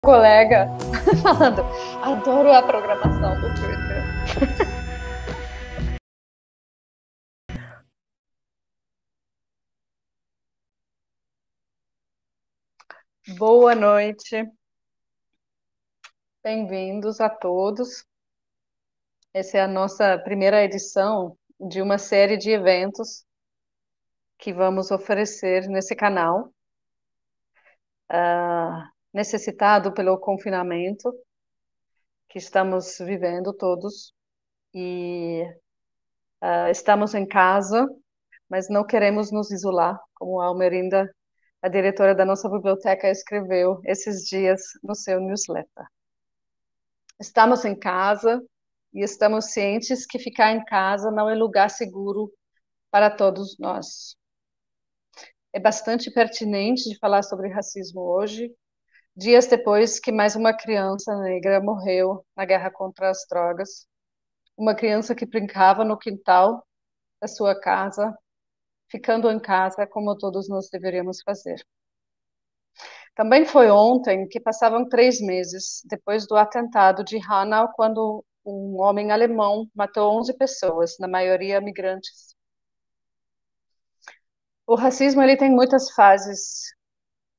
colega falando, adoro a programação do Twitter. Boa noite, bem-vindos a todos. Essa é a nossa primeira edição de uma série de eventos que vamos oferecer nesse canal, necessitado pelo confinamento que estamos vivendo todos, e estamos em casa, mas não queremos nos isolar, como a Almerinda, a diretora da nossa biblioteca, escreveu esses dias no seu newsletter. Estamos em casa e estamos cientes que ficar em casa não é lugar seguro para todos nós. É bastante pertinente de falar sobre racismo hoje, dias depois que mais uma criança negra morreu na guerra contra as drogas, uma criança que brincava no quintal da sua casa, ficando em casa como todos nós deveríamos fazer. Também foi ontem que passavam 3 meses depois do atentado de Hanau, quando um homem alemão matou 11 pessoas, na maioria migrantes. O racismo ele tem muitas fases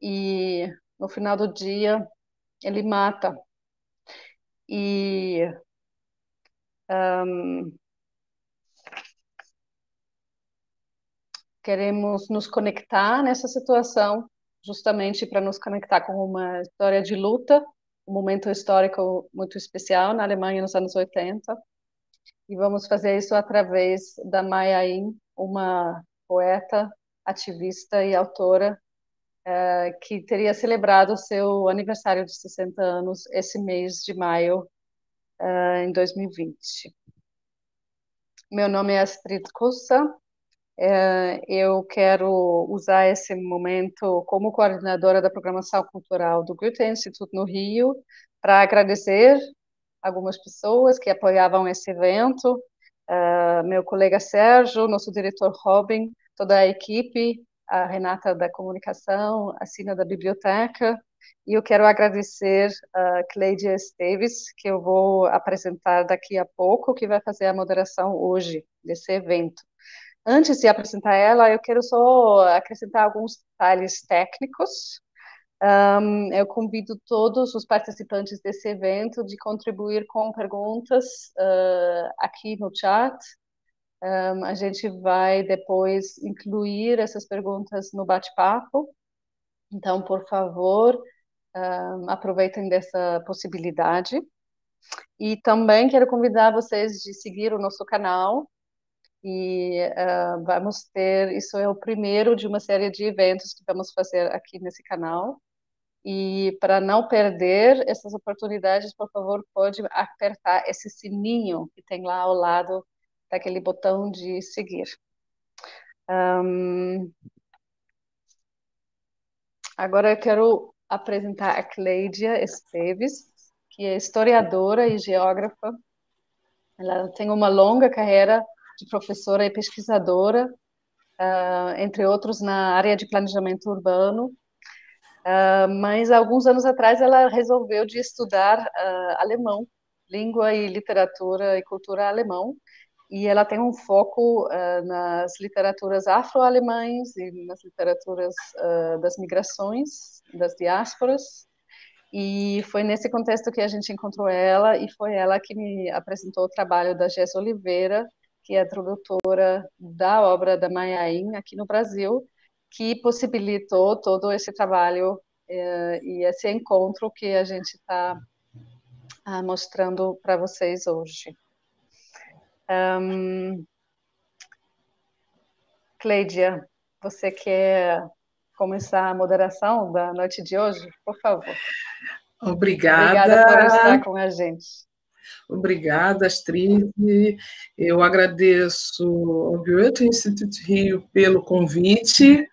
e no final do dia ele mata. E queremos nos conectar nessa situação, justamente para nos conectar com uma história de luta, um momento histórico muito especial na Alemanha nos anos 80. E vamos fazer isso através da Maya Ain, uma poeta, ativista e autora que teria celebrado seu aniversário de 60 anos esse mês de maio, em 2020. Meu nome é Astrid Kussa. Eu quero usar esse momento como coordenadora da programação cultural do Goethe-Institut no Rio para agradecer algumas pessoas que apoiavam esse evento, meu colega Sérgio, nosso diretor Robin, toda a equipe, a Renata da comunicação, a Sina da biblioteca, e eu quero agradecer a Cleidia Esteves, que eu vou apresentar daqui a pouco, que vai fazer a moderação hoje desse evento. Antes de apresentar ela, eu quero só acrescentar alguns detalhes técnicos. Eu convido todos os participantes desse evento de contribuir com perguntas aqui no chat. A gente vai depois incluir essas perguntas no bate-papo. Então, por favor, aproveitem dessa possibilidade. E também quero convidar vocês de seguir o nosso canal. E vamos ter, isso é o primeiro de uma série de eventos que vamos fazer aqui nesse canal. E para não perder essas oportunidades, por favor, pode apertar esse sininho que tem lá ao lado daquele botão de seguir. Agora eu quero apresentar a Cleidia Esteves, que é historiadora e geógrafa. Ela tem uma longa carreira de professora e pesquisadora, entre outros na área de planejamento urbano. Mas alguns anos atrás ela resolveu de estudar alemão, língua e literatura e cultura alemão, e ela tem um foco nas literaturas afro-alemães e nas literaturas das migrações, das diásporas, e foi nesse contexto que a gente encontrou ela, e foi ela que me apresentou o trabalho da Jess Oliveira, que é a tradutora da obra da Maya Ain aqui no Brasil, que possibilitou todo esse trabalho e esse encontro que a gente está mostrando para vocês hoje. Cleidia, você quer começar a moderação da noite de hoje? Por favor. Obrigada. Obrigada por estar com a gente. Obrigada, Astrid. Eu agradeço ao Goethe-Institut Rio pelo convite.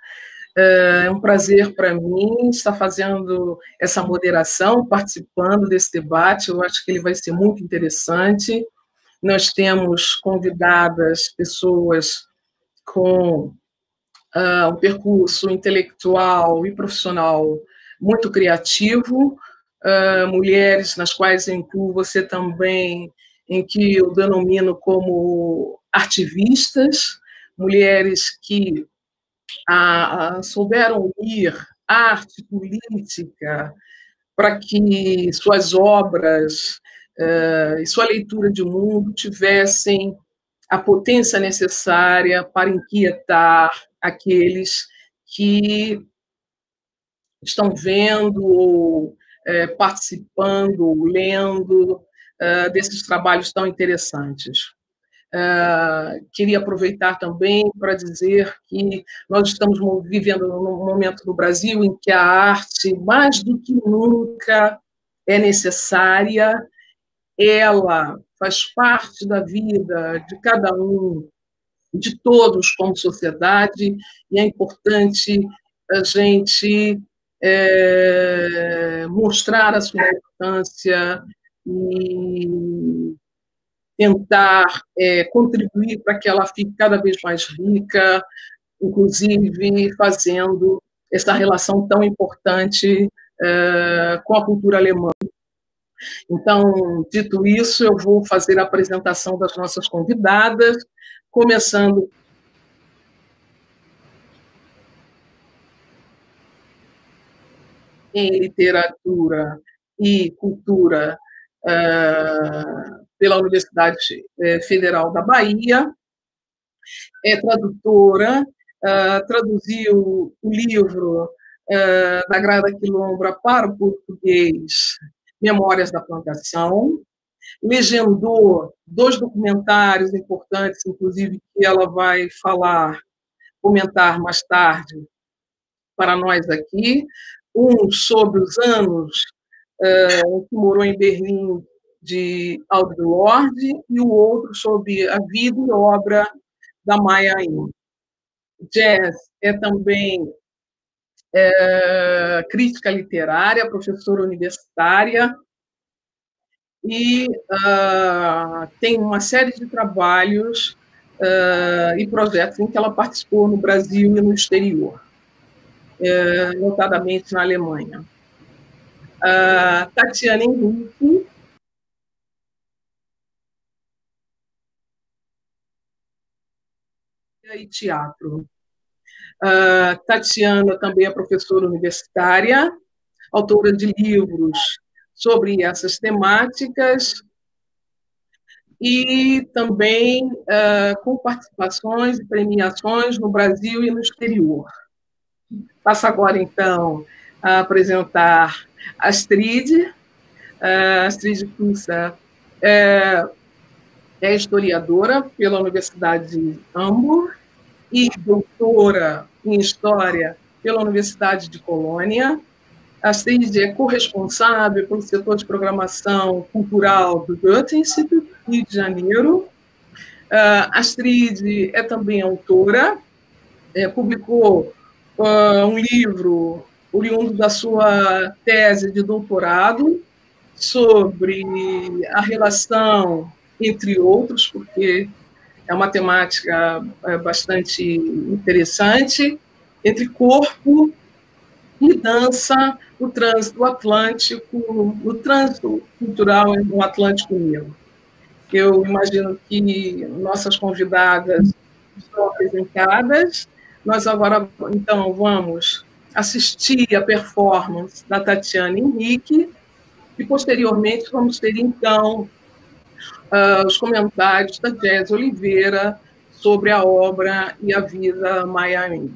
É um prazer para mim estar fazendo essa moderação, participando desse debate. Eu acho que ele vai ser muito interessante. Nós temos convidadas pessoas com um percurso intelectual e profissional muito criativo, mulheres, nas quais eu incluo você também, em que eu denomino como artivistas, mulheres que souberam unir arte, política, para que suas obras e sua leitura de mundo tivessem a potência necessária para inquietar aqueles que estão vendo, participando, lendo desses trabalhos tão interessantes. Queria aproveitar também para dizer que nós estamos vivendo num momento no Brasil em que a arte, mais do que nunca, é necessária, ela faz parte da vida de cada um, de todos como sociedade, e é importante a gente mostrar a sua importância e tentar contribuir para que ela fique cada vez mais rica, inclusive fazendo essa relação tão importante com a cultura alemã. Então, dito isso, eu vou fazer a apresentação das nossas convidadas, começando em literatura e cultura pela Universidade Federal da Bahia, é tradutora, traduziu o livro da Grada Quilombo para o português, Memórias da Plantação, legendou 2 documentários importantes, inclusive, que ela vai comentar mais tarde para nós aqui, um sobre os anos que morou em Berlim, de Audre Lorde, e o outro sobre a vida e obra da Maya Angelou. Jazz é também crítica literária, professora universitária, e tem uma série de trabalhos e projetos em que ela participou no Brasil e no exterior, notadamente na Alemanha. Tatiana Henrique e teatro. Tatiana também é professora universitária, autora de livros sobre essas temáticas e também com participações e premiações no Brasil e no exterior. Passo agora, então, a apresentar a Astrid. Astrid Kusa é historiadora pela Universidade de Hamburgo e doutora em História pela Universidade de Colônia. A Astrid é corresponsável pelo setor de programação cultural do Goethe Instituto, Rio de Janeiro. A Astrid é também autora, publicou um livro oriundo da sua tese de doutorado sobre a relação, entre outros, porque é uma temática bastante interessante, entre corpo e dança, o trânsito atlântico, o trânsito cultural no Atlântico Negro. Eu imagino que nossas convidadas estão apresentadas. Nós agora, então, vamos assistir a performance da Tatiana Henrique e, posteriormente, vamos ter, então, os comentários da Jazz Oliveira sobre a obra e a vida Maya Angelou.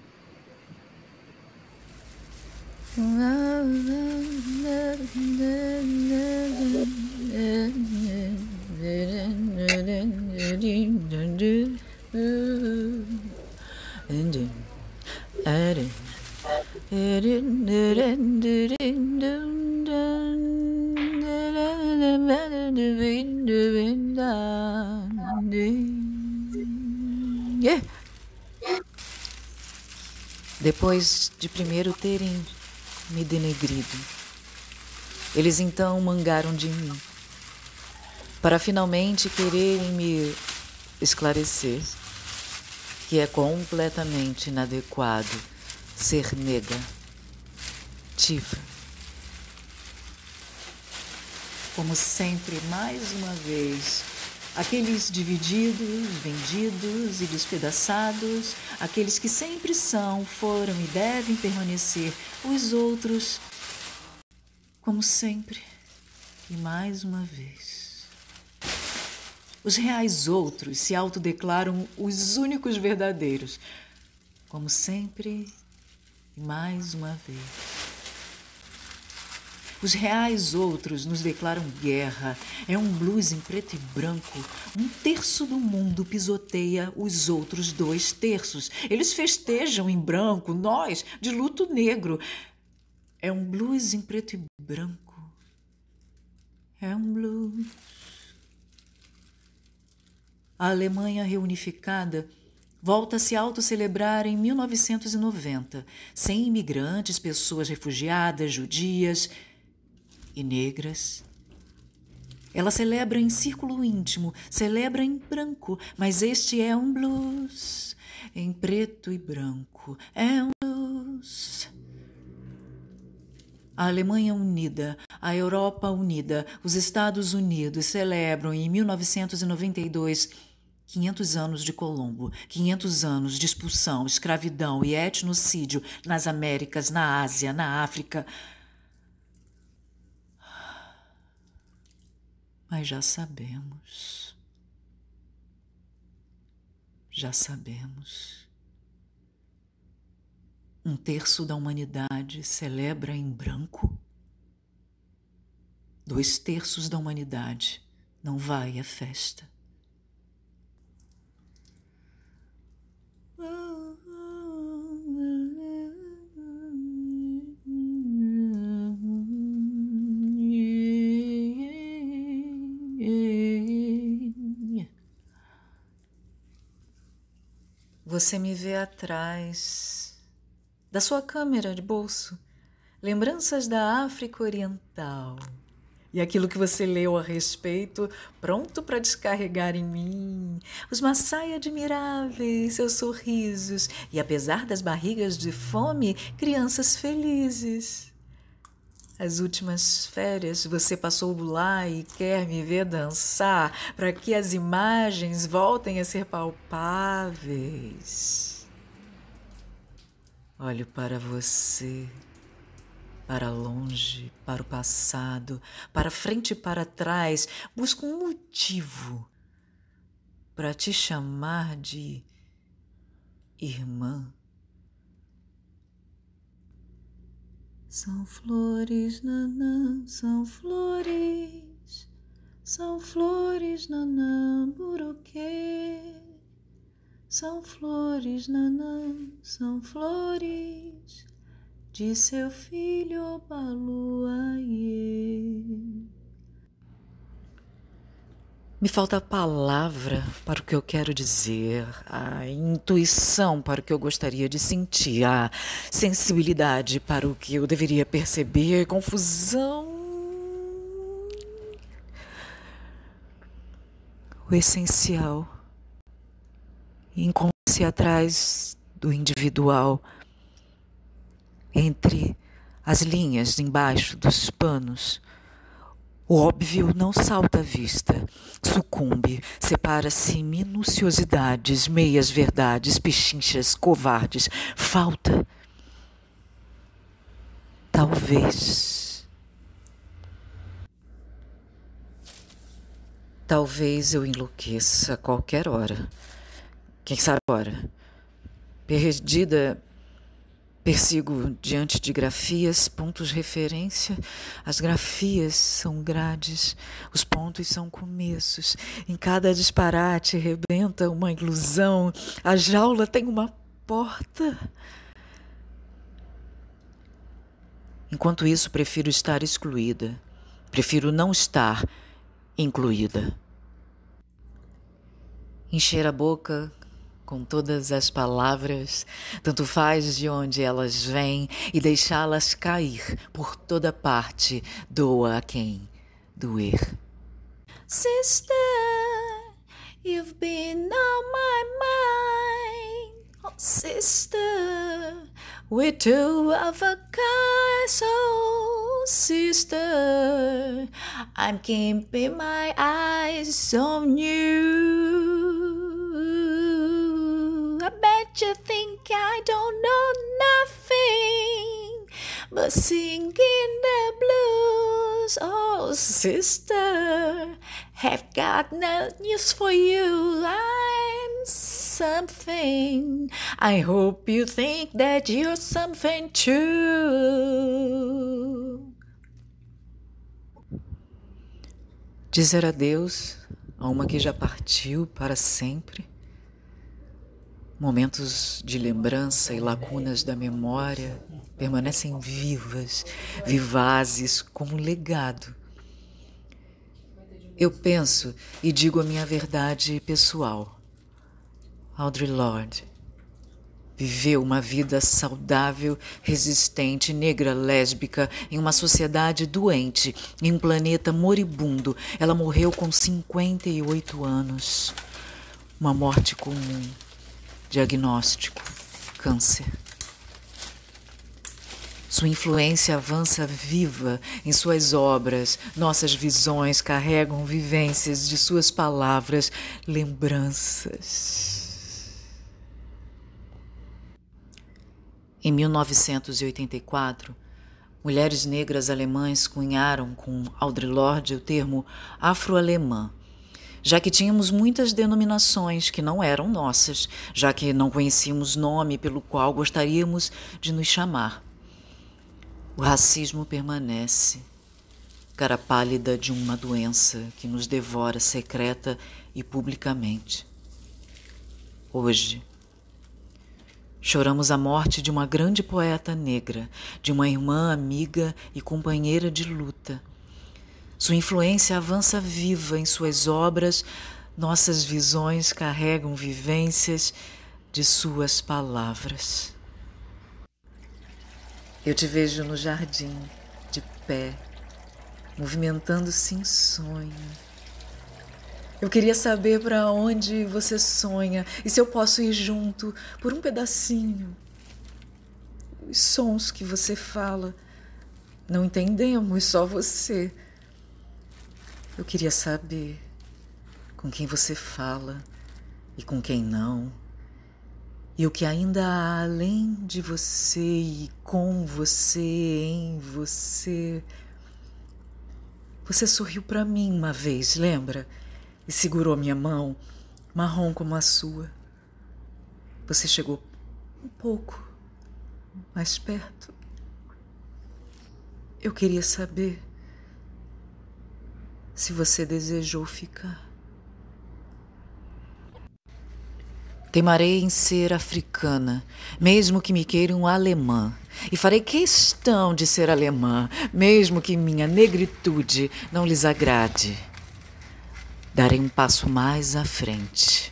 Depois de primeiro terem me denegrido, eles então mangaram de mim, para finalmente quererem me esclarecer que é completamente inadequado ser nega, tifra. Como sempre, mais uma vez, aqueles divididos, vendidos e despedaçados, aqueles que sempre são, foram e devem permanecer, os outros, como sempre, e mais uma vez. Os reais outros se autodeclaram os únicos verdadeiros, como sempre, e mais uma vez. Os reais outros nos declaram guerra. É um blues em preto e branco. 1/3 do mundo pisoteia os outros 2/3. Eles festejam em branco, nós de luto negro. É um blues em preto e branco. É um blues. A Alemanha reunificada volta a se autocelebrar em 1990, sem imigrantes, pessoas refugiadas, judias e negras. Ela celebra em círculo íntimo, celebra em branco, mas este é um blues em preto e branco. É um blues. A Alemanha unida, a Europa unida, os Estados Unidos celebram em 1992 500 anos de Colombo, 500 anos de expulsão, escravidão e etnocídio nas Américas, na Ásia, na África. Mas já sabemos. Já sabemos. 1/3 da humanidade celebra em branco. 2/3 da humanidade não vai à festa. Você me vê atrás da sua câmera de bolso, lembranças da África Oriental e aquilo que você leu a respeito, pronto para descarregar em mim, os Maasai admiráveis, seus sorrisos e, apesar das barrigas de fome, crianças felizes. As últimas férias você passou lá e quer me ver dançar para que as imagens voltem a ser palpáveis. Olho para você, para longe, para o passado, para frente e para trás, busco um motivo para te chamar de irmã. São flores, nanã, são flores nanã, buruquê. São flores, nanã, são flores de seu filho Baluaiê. Me falta a palavra para o que eu quero dizer, a intuição para o que eu gostaria de sentir, a sensibilidade para o que eu deveria perceber, confusão. O essencial, encontra-se atrás do individual, entre as linhas embaixo dos panos. O óbvio não salta à vista, sucumbe, separa-se em minuciosidades, meias verdades, pechinchas, covardes. Falta. Talvez eu enlouqueça a qualquer hora. Quem sabe agora? Perdida, persigo diante de grafias, pontos de referência. As grafias são grades, os pontos são começos. Em cada disparate rebenta uma ilusão. A jaula tem uma porta. Enquanto isso, prefiro estar excluída. Prefiro não estar incluída. Encher a boca com todas as palavras, tanto faz de onde elas vêm, e deixá-las cair por toda parte, doa a quem doer. Sister, you've been on my mind. Oh, sister, we're two of a kind. So, sister, I'm keeping my eyes on you. I bet you think I don't know nothing but singing the blues. Oh, sister, have got no news for you. I'm something. I hope you think that you're something too. Dizer adeus a uma que já partiu para sempre. Momentos de lembrança e lacunas da memória permanecem vivas, vivazes, como um legado. Eu penso e digo a minha verdade pessoal. Audre Lorde viveu uma vida saudável, resistente, negra, lésbica, em uma sociedade doente, em um planeta moribundo. Ela morreu com 58 anos. Uma morte comum. Diagnóstico: câncer. Sua influência avança viva em suas obras. Nossas visões carregam vivências de suas palavras, lembranças. Em 1984, mulheres negras alemãs cunharam com Audre Lorde o termo afro-alemã, já que tínhamos muitas denominações que não eram nossas, já que não conhecíamos nome pelo qual gostaríamos de nos chamar. O racismo permanece, cara pálida de uma doença que nos devora secreta e publicamente. Hoje, choramos a morte de uma grande poeta negra, de uma irmã amiga e companheira de luta. Sua influência avança viva em suas obras, nossas visões carregam vivências de suas palavras. Eu te vejo no jardim, de pé, movimentando-se em sonho. Eu queria saber para onde você sonha e se eu posso ir junto por um pedacinho. Os sons que você fala, não entendemos, só você. Eu queria saber com quem você fala e com quem não. E o que ainda há além de você e com você, em você. Você sorriu para mim uma vez, lembra? E segurou minha mão, marrom como a sua. Você chegou um pouco mais perto. Eu queria saber se você desejou ficar. Temarei em ser africana, mesmo que me queiram alemã. E farei questão de ser alemã, mesmo que minha negritude não lhes agrade. Darei um passo mais à frente,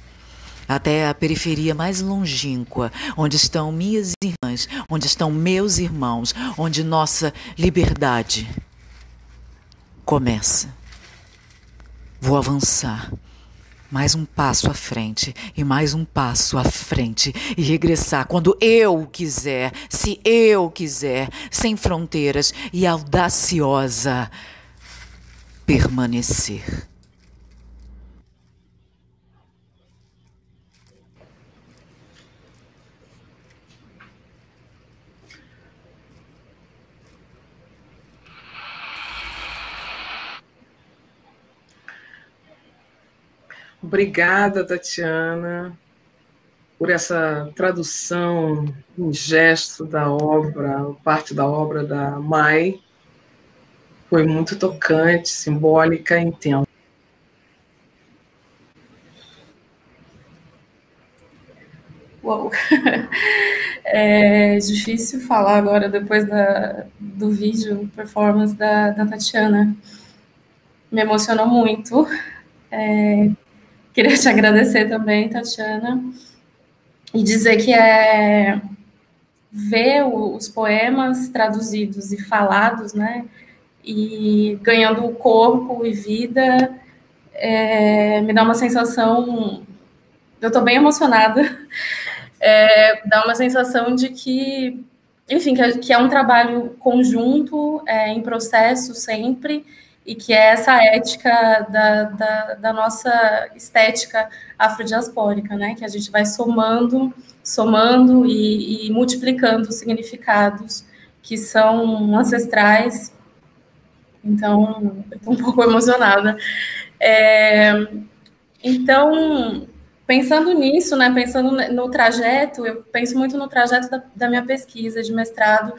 até a periferia mais longínqua, onde estão minhas irmãs, onde estão meus irmãos, onde nossa liberdade começa. Vou avançar. Mais um passo à frente e mais um passo à frente e regressar quando eu quiser, se eu quiser, sem fronteiras e audaciosa, permanecer. Obrigada, Tatiana, por essa tradução em gesto da obra, parte da obra da Mai. Foi muito tocante, simbólica e intensa. Uou. É difícil falar agora, depois do vídeo, performance da Tatiana. Me emocionou muito. Queria te agradecer também, Tatiana, e dizer que ver os poemas traduzidos e falados, né, e ganhando corpo e vida, me dá uma sensação, eu estou bem emocionada, dá uma sensação de que, enfim, que é um trabalho conjunto, em processo sempre, e que é essa ética da nossa estética afrodiaspórica, né? Que a gente vai somando e multiplicando significados que são ancestrais. Então, eu estou um pouco emocionada. Então, pensando nisso, né, pensando no trajeto, eu penso muito no trajeto da minha pesquisa de mestrado,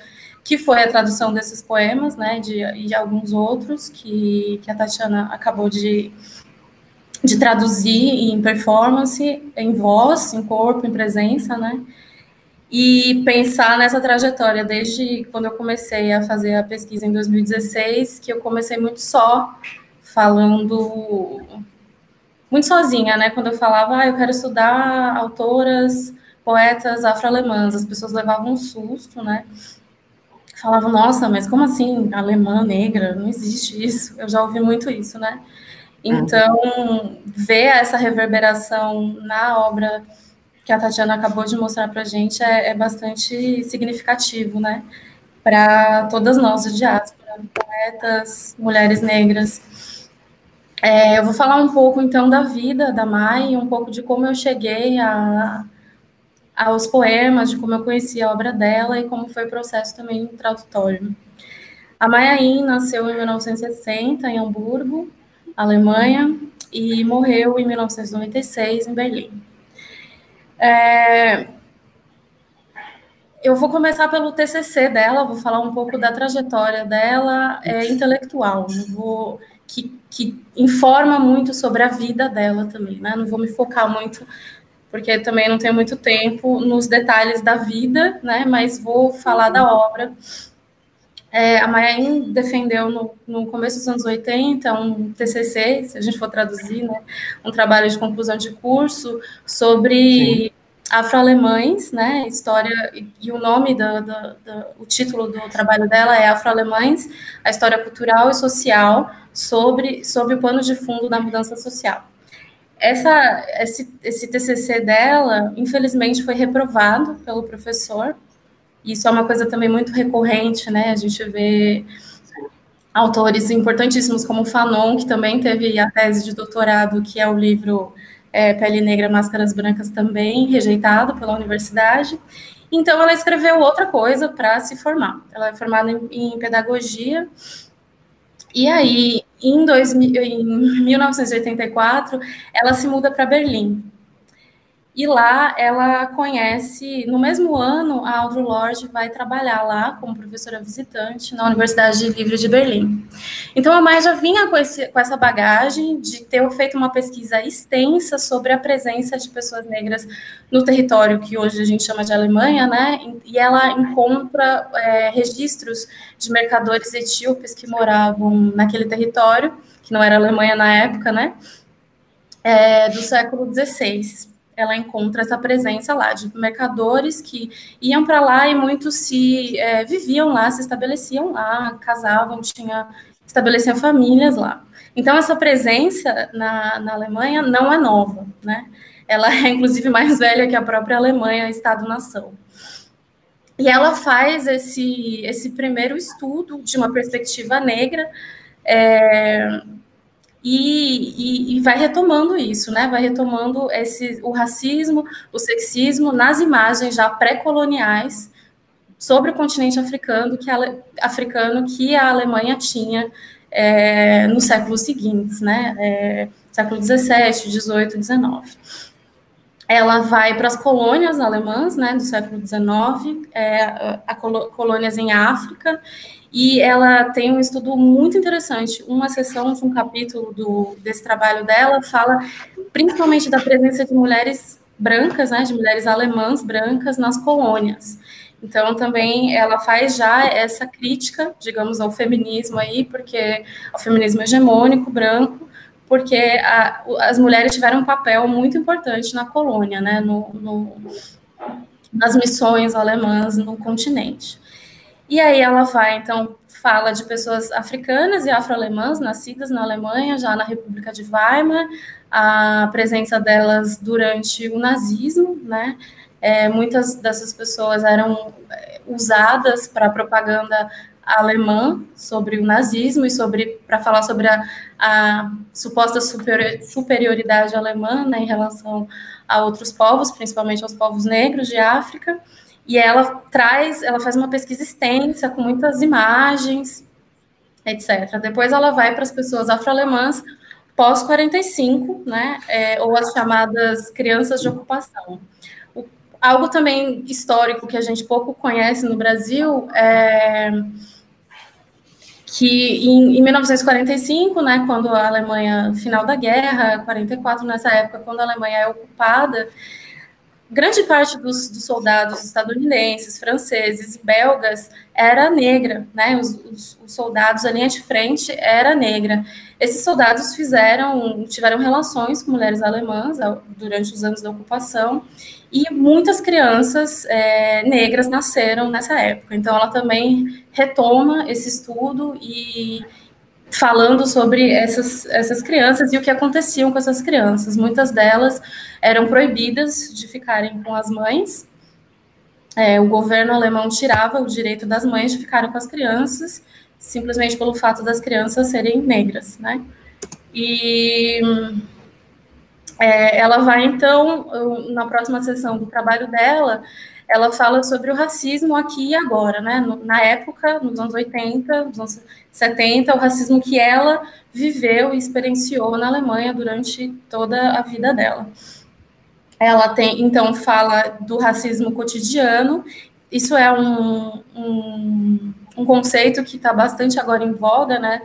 que foi a tradução desses poemas, né, de alguns outros que a Tatiana acabou de traduzir em performance, em voz, em corpo, em presença, né, e pensar nessa trajetória desde quando eu comecei a fazer a pesquisa em 2016, que eu comecei muito só, falando muito sozinha, né? Quando eu falava, eu quero estudar autoras, poetas afro-alemãs, as pessoas levavam um susto, né? Falavam, nossa, mas como assim, alemã, negra? Não existe isso. Eu já ouvi muito isso, né? Então, ver essa reverberação na obra que a Tatiana acabou de mostrar para a gente é bastante significativo, né? Para todas nós de diáspora, poetas, mulheres negras. Eu vou falar um pouco, então, da vida da Mai, um pouco de como eu cheguei aos poemas, de como eu conheci a obra dela e como foi o processo também tradutório. A Mai Ain nasceu em 1960, em Hamburgo, Alemanha, e morreu em 1996, em Berlim. Eu vou começar pelo TCC dela, vou falar um pouco da trajetória dela intelectual, que informa muito sobre a vida dela também, né? Não vou me focar muito, porque também não tenho muito tempo nos detalhes da vida, né? Mas vou falar da obra. A Mai Ain defendeu no começo dos anos 80 um TCC, se a gente for traduzir, né? Um trabalho de conclusão de curso sobre afro-alemães, né? História, e o nome o título do trabalho dela é Afro-Alemães, a história cultural e social sobre o pano de fundo da mudança social. Esse TCC dela, infelizmente, foi reprovado pelo professor. Isso é uma coisa também muito recorrente, né? A gente vê autores importantíssimos como Fanon, que também teve a tese de doutorado, que é o livro Pele Negra, Máscaras Brancas, também rejeitado pela universidade. Então, ela escreveu outra coisa para se formar. Ela é formada em pedagogia. E aí, em 1984, ela se muda para Berlim. E lá ela conhece, no mesmo ano, a Audre Lorde vai trabalhar lá como professora visitante na Universidade Livre de Berlim. Então a Mai já vinha com essa bagagem de ter feito uma pesquisa extensa sobre a presença de pessoas negras no território que hoje a gente chama de Alemanha, né? E ela encontra registros de mercadores etíopes que moravam naquele território, que não era Alemanha na época, né? Do século XVI. Ela encontra essa presença lá de mercadores que iam para lá e muitos viviam lá, se estabeleciam lá, casavam, estabeleciam famílias lá. Então, essa presença na Alemanha não é nova, né? Ela é, inclusive, mais velha que a própria Alemanha, Estado-nação. E ela faz esse primeiro estudo de uma perspectiva negra, e vai retomando isso, né? Vai retomando o racismo, o sexismo nas imagens já pré-coloniais sobre o continente africano que a Alemanha tinha nos séculos seguintes, né? Século XVII, XVIII, XIX. Ela vai para as colônias alemãs, né, do século XIX, colônias em África, e ela tem um estudo muito interessante. Uma seção de um capítulo desse trabalho dela fala principalmente da presença de mulheres brancas, né, de mulheres alemãs brancas nas colônias. Então, também ela faz já essa crítica, digamos, ao feminismo aí, porque ao feminismo hegemônico branco, porque as mulheres tiveram um papel muito importante na colônia, né, nas missões alemãs no continente. E aí ela vai, então, fala de pessoas africanas e afro-alemãs nascidas na Alemanha, já na República de Weimar, a presença delas durante o nazismo, né? Muitas dessas pessoas eram usadas para propaganda alemã sobre o nazismo e para falar sobre a suposta superioridade alemã, né, em relação a outros povos, principalmente aos povos negros de África. E ela faz uma pesquisa extensa com muitas imagens, etc. Depois ela vai para as pessoas afro-alemãs pós-45, né, ou as chamadas crianças de ocupação. Algo também histórico que a gente pouco conhece no Brasil é que em 1945, né, quando a Alemanha, final da guerra, 44, nessa época, quando a Alemanha é ocupada, grande parte dos soldados estadunidenses, franceses e belgas era negra, né? Os soldados, a linha de frente era negra. Esses soldados tiveram relações com mulheres alemãs durante os anos da ocupação, e muitas crianças negras nasceram nessa época. Então, ela também retoma esse estudo e falando sobre essas crianças e o que aconteciam com essas crianças. Muitas delas eram proibidas de ficarem com as mães. O governo alemão tirava o direito das mães de ficarem com as crianças, simplesmente pelo fato das crianças serem negras, né? E ela vai, então, na próxima sessão do trabalho dela, ela fala sobre o racismo aqui e agora, né? Na época, nos anos 80, nos anos 70, o racismo que ela viveu e experienciou na Alemanha durante toda a vida dela. Ela então fala do racismo cotidiano. Isso é um conceito que está bastante agora em voga, né?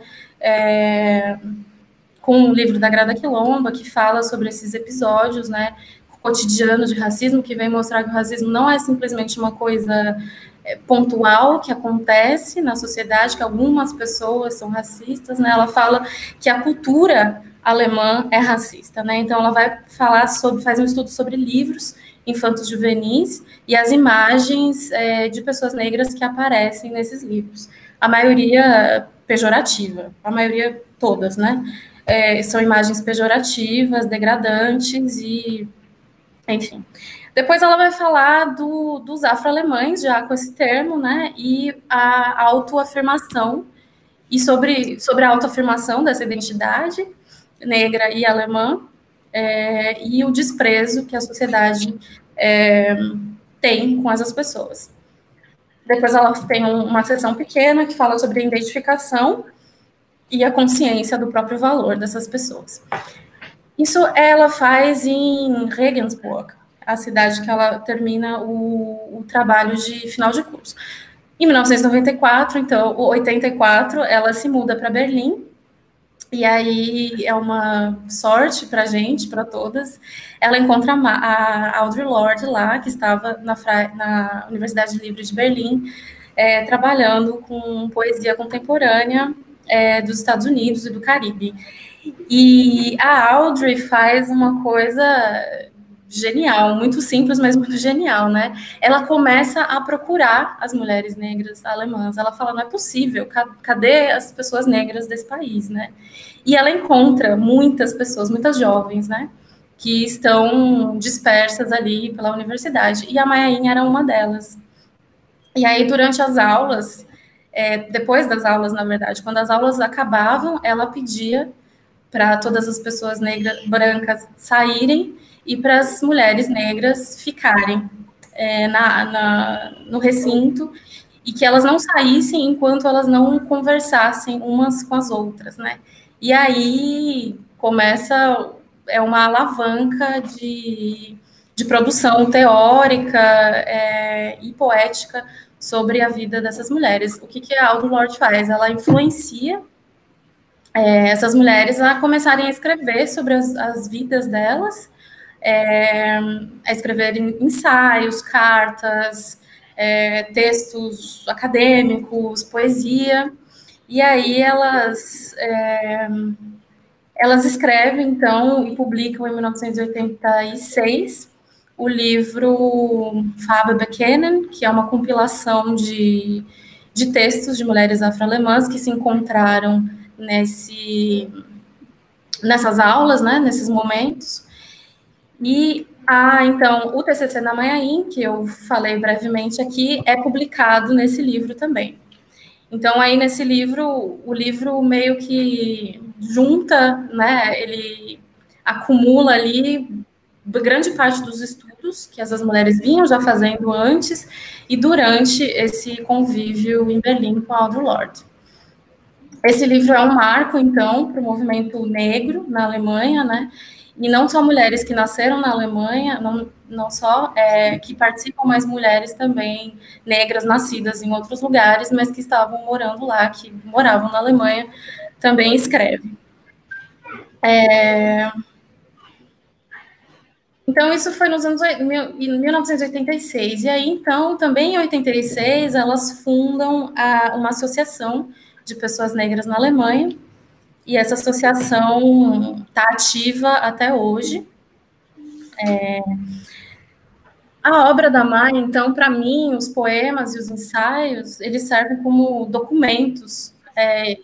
Com o livro da Grada Quilomba, que fala sobre esses episódios, né, cotidianos de racismo, que vem mostrar que o racismo não é simplesmente uma coisa pontual que acontece na sociedade, que algumas pessoas são racistas, né? Ela fala que a cultura alemã é racista, né? Então ela vai faz um estudo sobre livros infantos juvenis e as imagens de pessoas negras que aparecem nesses livros. A maioria pejorativa, a maioria todas, né? São imagens pejorativas, degradantes e, enfim. Depois ela vai falar dos afro-alemães, já com esse termo, né, e a autoafirmação, e sobre a autoafirmação dessa identidade negra e alemã, e o desprezo que a sociedade tem com essas pessoas. Depois ela tem uma seção pequena que fala sobre a identificação e a consciência do próprio valor dessas pessoas. Isso ela faz em Regensburg, a cidade que ela termina o trabalho de final de curso. Em 1994, então, 84, ela se muda para Berlim, e aí é uma sorte para a gente, para todas. Ela encontra a Audre Lorde lá, que estava na Universidade Livre de Berlim, trabalhando com poesia contemporânea dos Estados Unidos e do Caribe. E a Audre faz uma coisa genial, muito simples, mas muito genial, né? Ela começa a procurar as mulheres negras alemãs. Ela fala, não é possível, cadê as pessoas negras desse país, né? E ela encontra muitas pessoas, muitas jovens, né? Que estão dispersas ali pela universidade. E a Mayain era uma delas. E aí, durante as aulas, depois das aulas, na verdade, quando as aulas acabavam, ela pedia para todas as pessoas negras, brancas saírem e para as mulheres negras ficarem no recinto e que elas não saíssem enquanto elas não conversassem umas com as outras, né? E aí começa uma alavanca de produção teórica e poética sobre a vida dessas mulheres. O que a Audre Lorde faz? Ela influencia essas mulheres a começarem a escrever sobre as vidas delas, a escrever ensaios, cartas, textos acadêmicos, poesia, e aí elas escrevem, então, e publicam em 1986 o livro Farbe bekennen, que é uma compilação de textos de mulheres afro-alemãs que se encontraram nessas aulas, né, nesses momentos. E, então, o TCC da Mayain, que eu falei brevemente aqui, é publicado nesse livro também. Então, aí, nesse livro, o livro meio que junta, né, ele acumula ali grande parte dos estudos que essas mulheres vinham já fazendo antes e durante esse convívio em Berlim com a Audre Lorde. Esse livro é um marco, então, para o movimento negro na Alemanha, né? E não só mulheres que nasceram na Alemanha, não só que participam, mas mulheres também negras nascidas em outros lugares, mas que estavam morando lá, que moravam na Alemanha, também escreve. Então, isso foi em 1986. E aí, então, também em 86, elas fundam uma associação de pessoas negras na Alemanha, e essa associação está ativa até hoje. A obra da Mai, então, para mim, os poemas e os ensaios, eles servem como documentos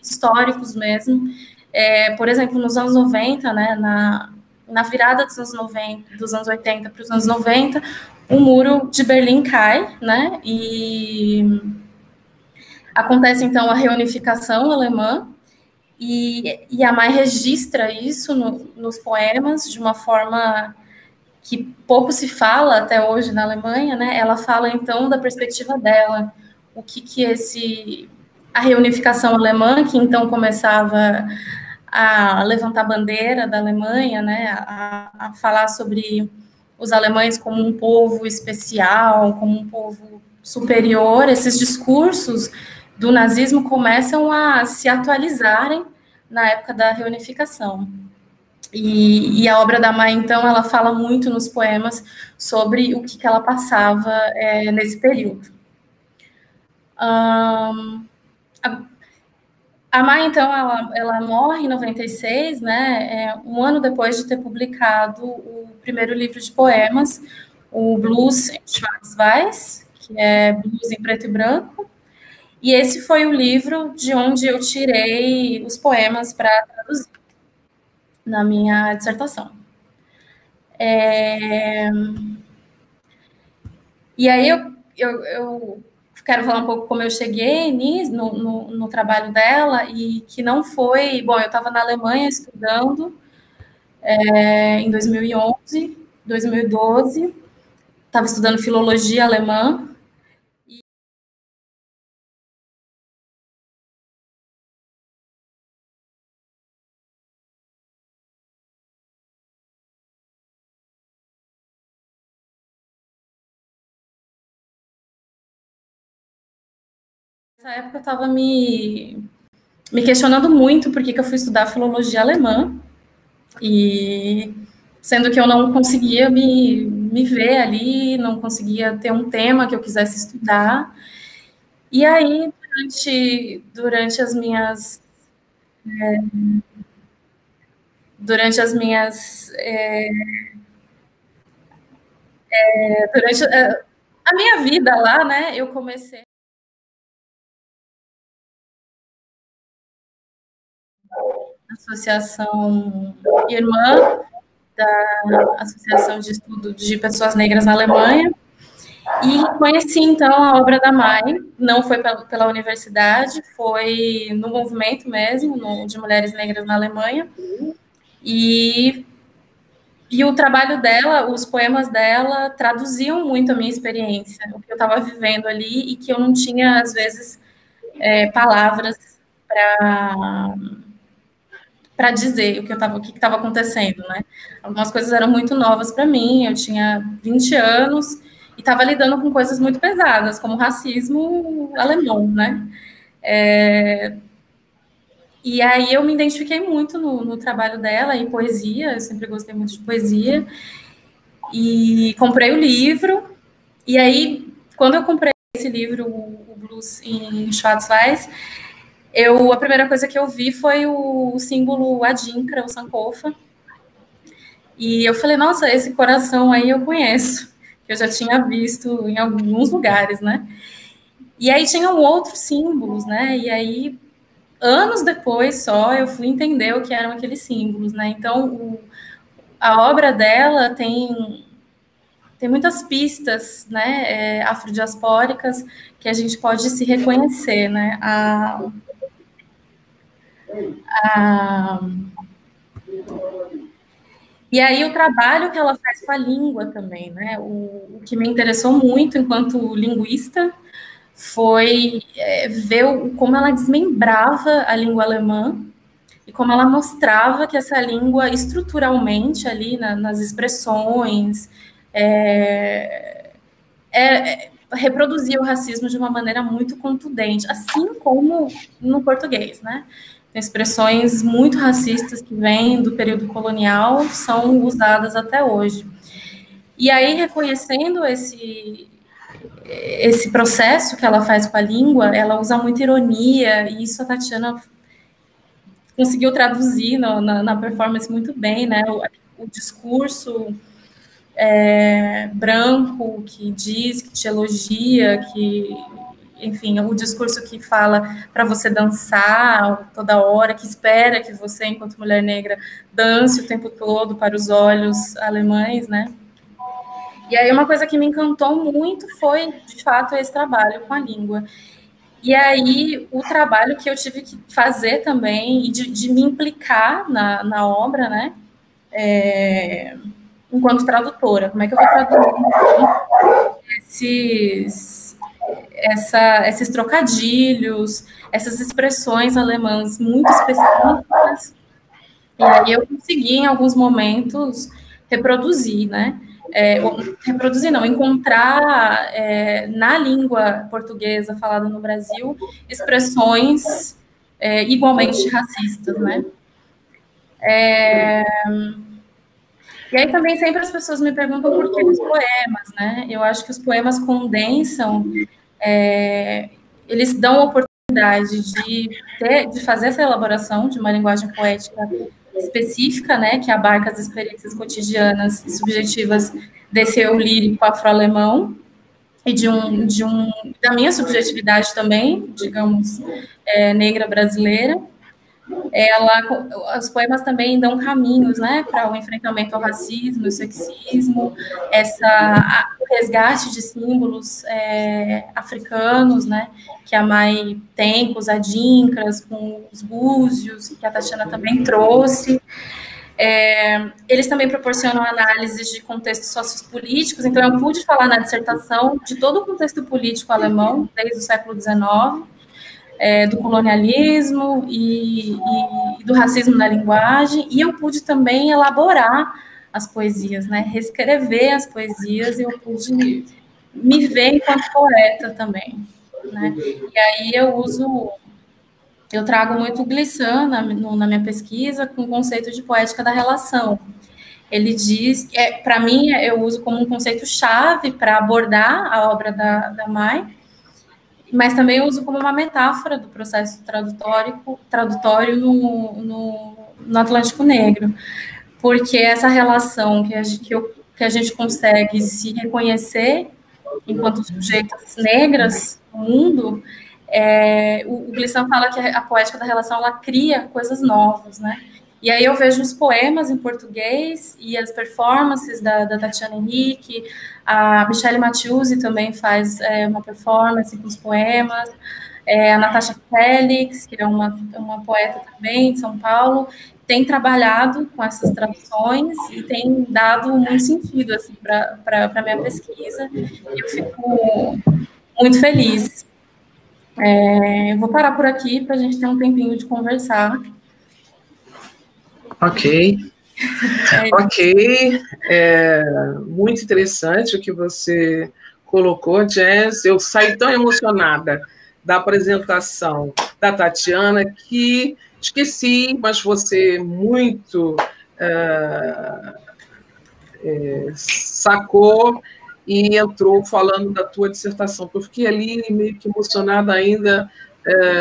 históricos mesmo. Por exemplo, nos anos 90, né, na virada dos anos 80 para os anos 90, o muro de Berlim cai, né, e acontece, então, a reunificação alemã, e a Mai registra isso nos poemas de uma forma que pouco se fala até hoje na Alemanha, né? Ela fala, então, da perspectiva dela, o que a reunificação alemã, que então começava a levantar a bandeira da Alemanha, né? A falar sobre os alemães como um povo especial, como um povo superior. Esses discursos do nazismo começam a se atualizarem na época da reunificação. E a obra da Mai, então, ela fala muito nos poemas sobre o que ela passava nesse período. A Mai, então, ela morre em 96, né, um ano depois de ter publicado o primeiro livro de poemas, o Blues em Schwarz-Weiß, que é Blues em preto e branco, e esse foi o livro de onde eu tirei os poemas para traduzir na minha dissertação. E aí eu quero falar um pouco como eu cheguei no trabalho dela, e que não foi... Bom, eu estava na Alemanha estudando em 2011, 2012, estava estudando filologia alemã, nessa época eu estava me questionando muito por que eu fui estudar filologia alemã, e sendo que eu não conseguia me ver ali, não conseguia ter um tema que eu quisesse estudar. E aí, durante as minhas durante a minha vida lá, né, eu comecei a associação irmã da Associação de Estudo de Pessoas Negras na Alemanha, e conheci, então, a obra da Mai. Não foi pela universidade, foi no movimento mesmo, de mulheres negras na Alemanha, e o trabalho dela, os poemas dela, traduziam muito a minha experiência, o que eu estava vivendo ali, e que eu não tinha, às vezes, palavras para dizer o que estava acontecendo, né? Algumas coisas eram muito novas para mim, eu tinha 20 anos e estava lidando com coisas muito pesadas, como racismo alemão, né? E aí eu me identifiquei muito no trabalho dela, e poesia, eu sempre gostei muito de poesia, e comprei o livro, e aí, quando eu comprei esse livro, o Blues em Schwarz-Weiß, a primeira coisa que eu vi foi o símbolo Adinkra, o Sankofa, e eu falei, nossa, esse coração aí eu conheço, que eu já tinha visto em alguns lugares, né? E aí tinham outros símbolos, né? E aí, anos depois só, eu fui entender o que eram aqueles símbolos, né? Então, a obra dela tem tem muitas pistas, né, afrodiaspóricas que a gente pode se reconhecer, né? E aí o trabalho que ela faz com a língua também, né? O que me interessou muito enquanto linguista foi ver como ela desmembrava a língua alemã e como ela mostrava que essa língua, estruturalmente, ali nas expressões, reproduzia o racismo de uma maneira muito contundente, assim como no português, né? Tem expressões muito racistas que vêm do período colonial, são usadas até hoje. E aí, reconhecendo esse processo que ela faz com a língua, ela usa muita ironia, e isso a Tatiana conseguiu traduzir na performance muito bem, né? O discurso branco que diz, que te elogia, que, enfim, o discurso que fala para você dançar toda hora, que espera que você, enquanto mulher negra, dance o tempo todo para os olhos alemães, né? E aí uma coisa que me encantou muito foi, de fato, esse trabalho com a língua. E aí, o trabalho que eu tive que fazer também, e de me implicar na obra, né? Enquanto tradutora. Como é que eu vou traduzir esses trocadilhos, essas expressões alemãs muito específicas? E aí eu consegui, em alguns momentos, reproduzir, né? Reproduzir não, encontrar na língua portuguesa falada no Brasil expressões igualmente racistas, né? E aí também sempre as pessoas me perguntam por que os poemas, né? Eu acho que os poemas condensam, eles dão a oportunidade de fazer essa elaboração de uma linguagem poética específica, né, que abarca as experiências cotidianas e subjetivas desse eu lírico afro-alemão e da minha subjetividade também, digamos, negra brasileira. Os poemas também dão caminhos, né, para o enfrentamento ao racismo, ao sexismo, o resgate de símbolos africanos, né, que a Mai tem com os adinkras, com os búzios, que a Tatiana também trouxe. Eles também proporcionam análises de contextos sociopolíticos, então eu pude falar na dissertação de todo o contexto político alemão, desde o século XIX, do colonialismo e do racismo na linguagem, e eu pude também elaborar as poesias, né, reescrever as poesias, e eu pude me ver enquanto poeta também, né, e aí eu trago muito o Glissant na minha pesquisa com o conceito de poética da relação. Ele diz, para mim, eu uso como um conceito-chave para abordar a obra da Mai, mas também eu uso como uma metáfora do processo tradutório no Atlântico Negro, porque essa relação que a gente consegue se reconhecer enquanto sujeitas negras no mundo, o Glissant fala que a poética da relação, ela cria coisas novas, né? E aí eu vejo os poemas em português e as performances da Tatiana Henrique, a Michelle Mathiuzzi também faz uma performance com os poemas, a Natasha Félix, que é uma poeta também de São Paulo, tem trabalhado com essas traduções e tem dado muito sentido assim, para a minha pesquisa, e eu fico muito feliz. Eu vou parar por aqui para a gente ter um tempinho de conversar. Ok. Ok. Muito interessante o que você colocou, Jazz. Eu saí tão emocionada da apresentação da Tatiana que esqueci, mas você muito sacou e entrou falando da tua dissertação. Eu fiquei ali meio que emocionada ainda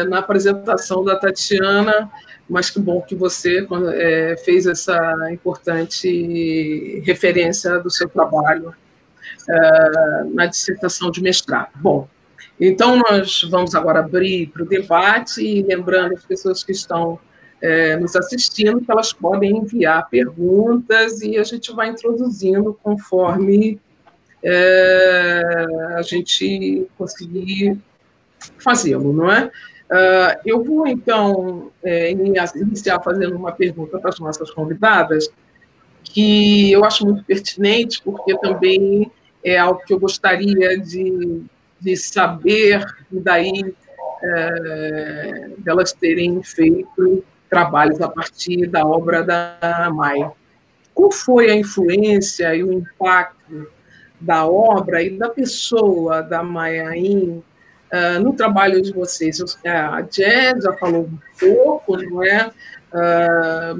na apresentação da Tatiana, mas que bom que você fez essa importante referência do seu trabalho na dissertação de mestrado. Bom, então nós vamos agora abrir para o debate, e lembrando as pessoas que estão nos assistindo que elas podem enviar perguntas e a gente vai introduzindo conforme a gente conseguir fazê-lo, não é? Eu vou, então, iniciar fazendo uma pergunta para as nossas convidadas, que eu acho muito pertinente, porque também é algo que eu gostaria de saber, e daí delas terem feito trabalhos a partir da obra da Mai. Qual foi a influência e o impacto da obra e da pessoa da Mai Ain no trabalho de vocês? A Jazz já falou um pouco, não é?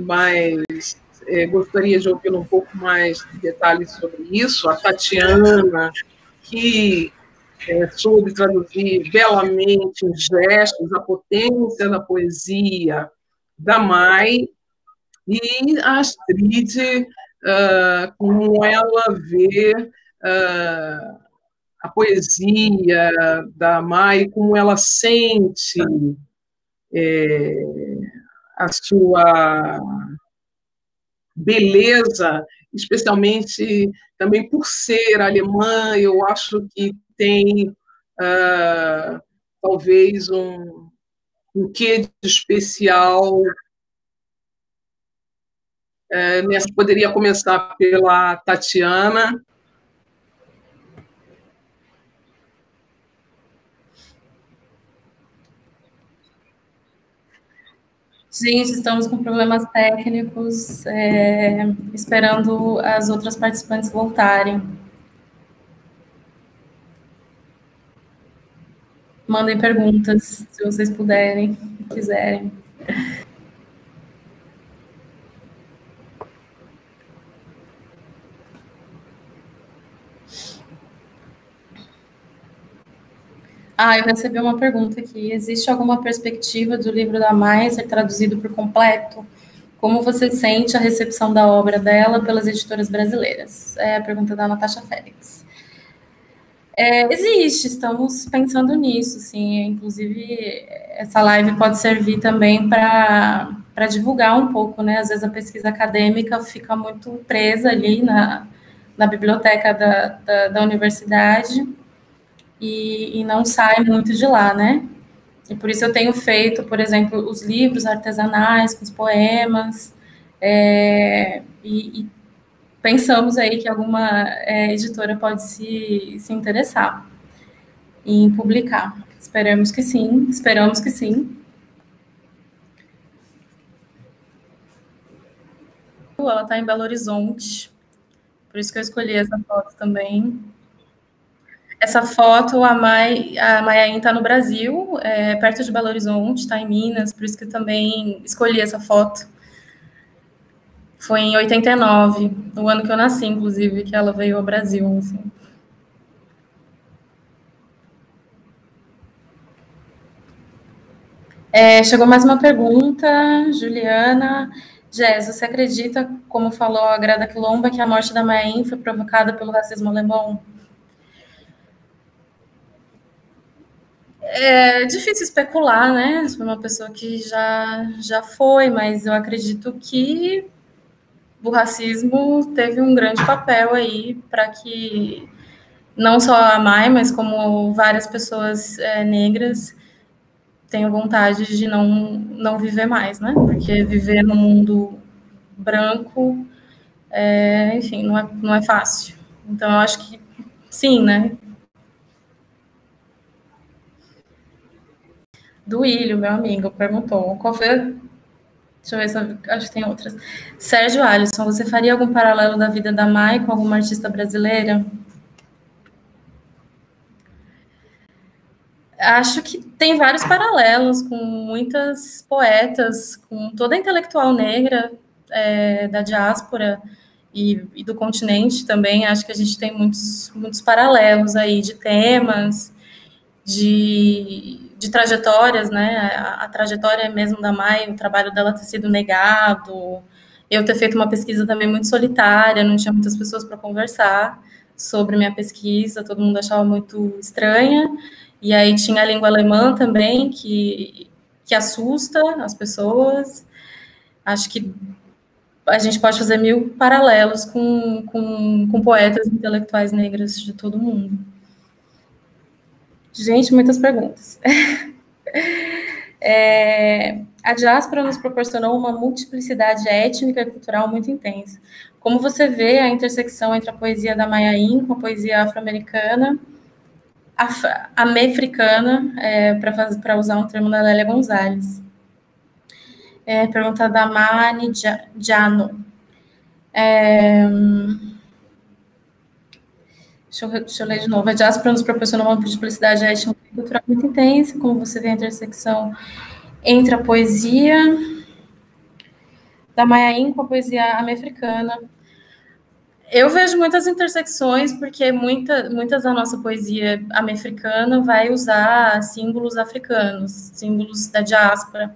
Mas gostaria de ouvir um pouco mais de detalhes sobre isso. A Tatiana, que soube traduzir belamente em gestos a potência da poesia da Mai, e a Astrid, como ela vê a poesia da Mai, como ela sente a sua beleza, especialmente também por ser alemã. Eu acho que tem talvez um quê de especial. Poderia começar pela Tatiana. Gente, estamos com problemas técnicos, esperando as outras participantes voltarem. Mandem perguntas, se vocês puderem, quiserem. Eu recebi uma pergunta aqui. Existe alguma perspectiva do livro da Mai ser traduzido por completo? Como você sente a recepção da obra dela pelas editoras brasileiras? É a pergunta da Natasha Félix. Existe, estamos pensando nisso, sim. Inclusive, essa live pode servir também para divulgar um pouco, né? Às vezes a pesquisa acadêmica fica muito presa ali na biblioteca da universidade e não sai muito de lá, né? E por isso eu tenho feito, por exemplo, os livros artesanais com os poemas, e pensamos aí que alguma editora pode se interessar em publicar. Esperamos que sim. Ela está em Belo Horizonte, por isso que eu escolhi essa foto também. Essa foto, a Mai Ain está no Brasil, perto de Belo Horizonte, está em Minas, por isso que eu também escolhi essa foto. Foi em 89, o ano que eu nasci, inclusive, que ela veio ao Brasil. Assim. Chegou mais uma pergunta, Juliana. Jess, você acredita, como falou a Grada Quilomba, que a morte da Mai Ain foi provocada pelo racismo alemão? É difícil especular, né? Sou uma pessoa que já foi, mas eu acredito que o racismo teve um grande papel aí para que não só a Mai, mas como várias pessoas negras tenham vontade de não viver mais, né? Porque viver no mundo branco, enfim, não é fácil. Então, eu acho que sim, né? Do Ilho, meu amigo, perguntou qual foi. Deixa eu ver se acho que tem outras. Sérgio Alisson, você faria algum paralelo da vida da Mai com alguma artista brasileira? Acho que tem vários paralelos com muitas poetas, com toda a intelectual negra da diáspora e do continente também. Acho que a gente tem muitos paralelos aí de temas, de trajetórias, né? A trajetória mesmo da Mai, o trabalho dela ter sido negado, eu ter feito uma pesquisa também muito solitária, não tinha muitas pessoas para conversar sobre minha pesquisa, todo mundo achava muito estranha, e aí tinha a língua alemã também, que assusta as pessoas. Acho que a gente pode fazer mil paralelos com poetas intelectuais negras de todo o mundo. Gente, muitas perguntas. A diáspora nos proporcionou uma multiplicidade étnica e cultural muito intensa. Como você vê a intersecção entre a poesia da Maya Angelou com a poesia afro-americana, amefricana, para usar um termo da Lélia Gonzalez. Pergunta da Mani Jano. Deixa eu ler de novo. A diáspora nos proporcionou uma multiplicidade étnica e cultural muito intensa, como você vê a intersecção entre a poesia da Maya Angelou com a poesia amefricana. Eu vejo muitas intersecções, porque muitas da nossa poesia amefricana vai usar símbolos africanos, símbolos da diáspora,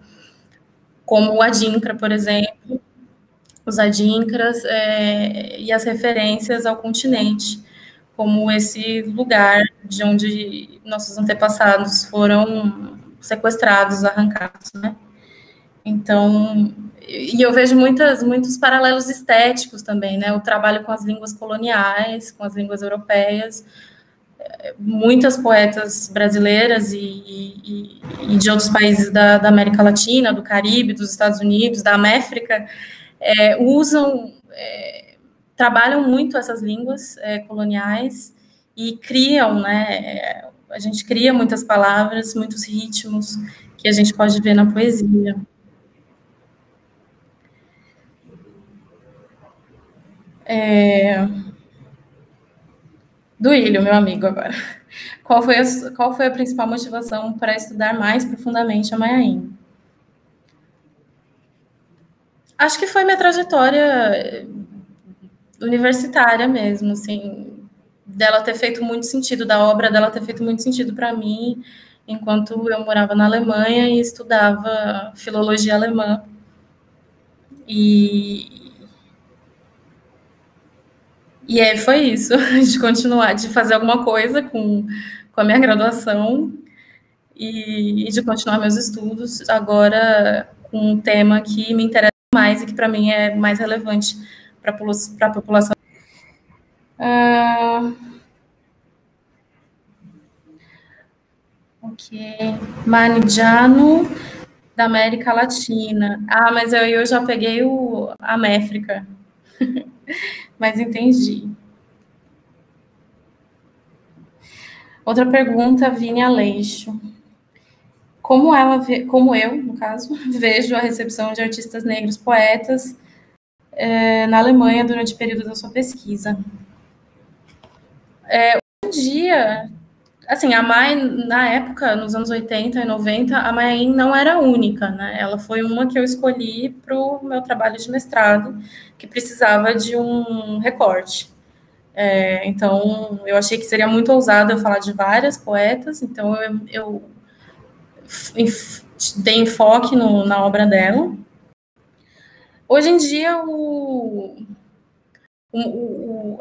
como o adinkra, por exemplo, os adinkras e as referências ao continente, como esse lugar de onde nossos antepassados foram sequestrados, arrancados, né? Então, e eu vejo muitos paralelos estéticos também, né? O trabalho com as línguas coloniais, com as línguas europeias, muitas poetas brasileiras e de outros países da América Latina, do Caribe, dos Estados Unidos, da América, trabalham muito essas línguas coloniais e criam, né? A gente cria muitas palavras, muitos ritmos que a gente pode ver na poesia. Do Ilho, meu amigo, agora. Qual foi a principal motivação para estudar mais profundamente a Maya Angelou? Acho que foi minha trajetória universitária mesmo, assim, dela ter feito muito sentido, da obra dela ter feito muito sentido para mim, enquanto eu morava na Alemanha e estudava filologia alemã. E aí foi isso, de continuar, de fazer alguma coisa com a minha graduação e de continuar meus estudos, agora com um tema que me interessa mais e que para mim é mais relevante para a população. Ok. Manijano, da América Latina. Mas eu já peguei a Méfrica. Mas entendi. Outra pergunta, Vini Aleixo. Como eu, no caso, vejo a recepção de artistas negros poetas na Alemanha durante o período da sua pesquisa? Hoje em dia, assim, a Maya, na época, nos anos 80 e 90, a Maya Angelou não era única, né? Ela foi uma que eu escolhi para o meu trabalho de mestrado, que precisava de um recorte. Então, eu achei que seria muito ousado eu falar de várias poetas, então eu dei enfoque na obra dela. Hoje em dia,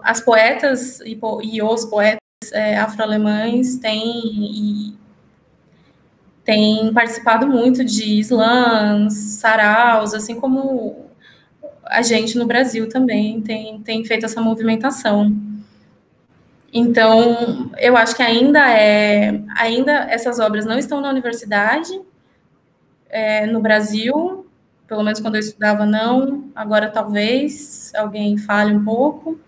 as poetas e os poetas afro-alemães têm participado muito de slams, saraus, assim como a gente no Brasil também tem feito essa movimentação. Então, eu acho que ainda essas obras não estão na universidade, no Brasil, pelo menos quando eu estudava não, agora talvez alguém fale um pouco.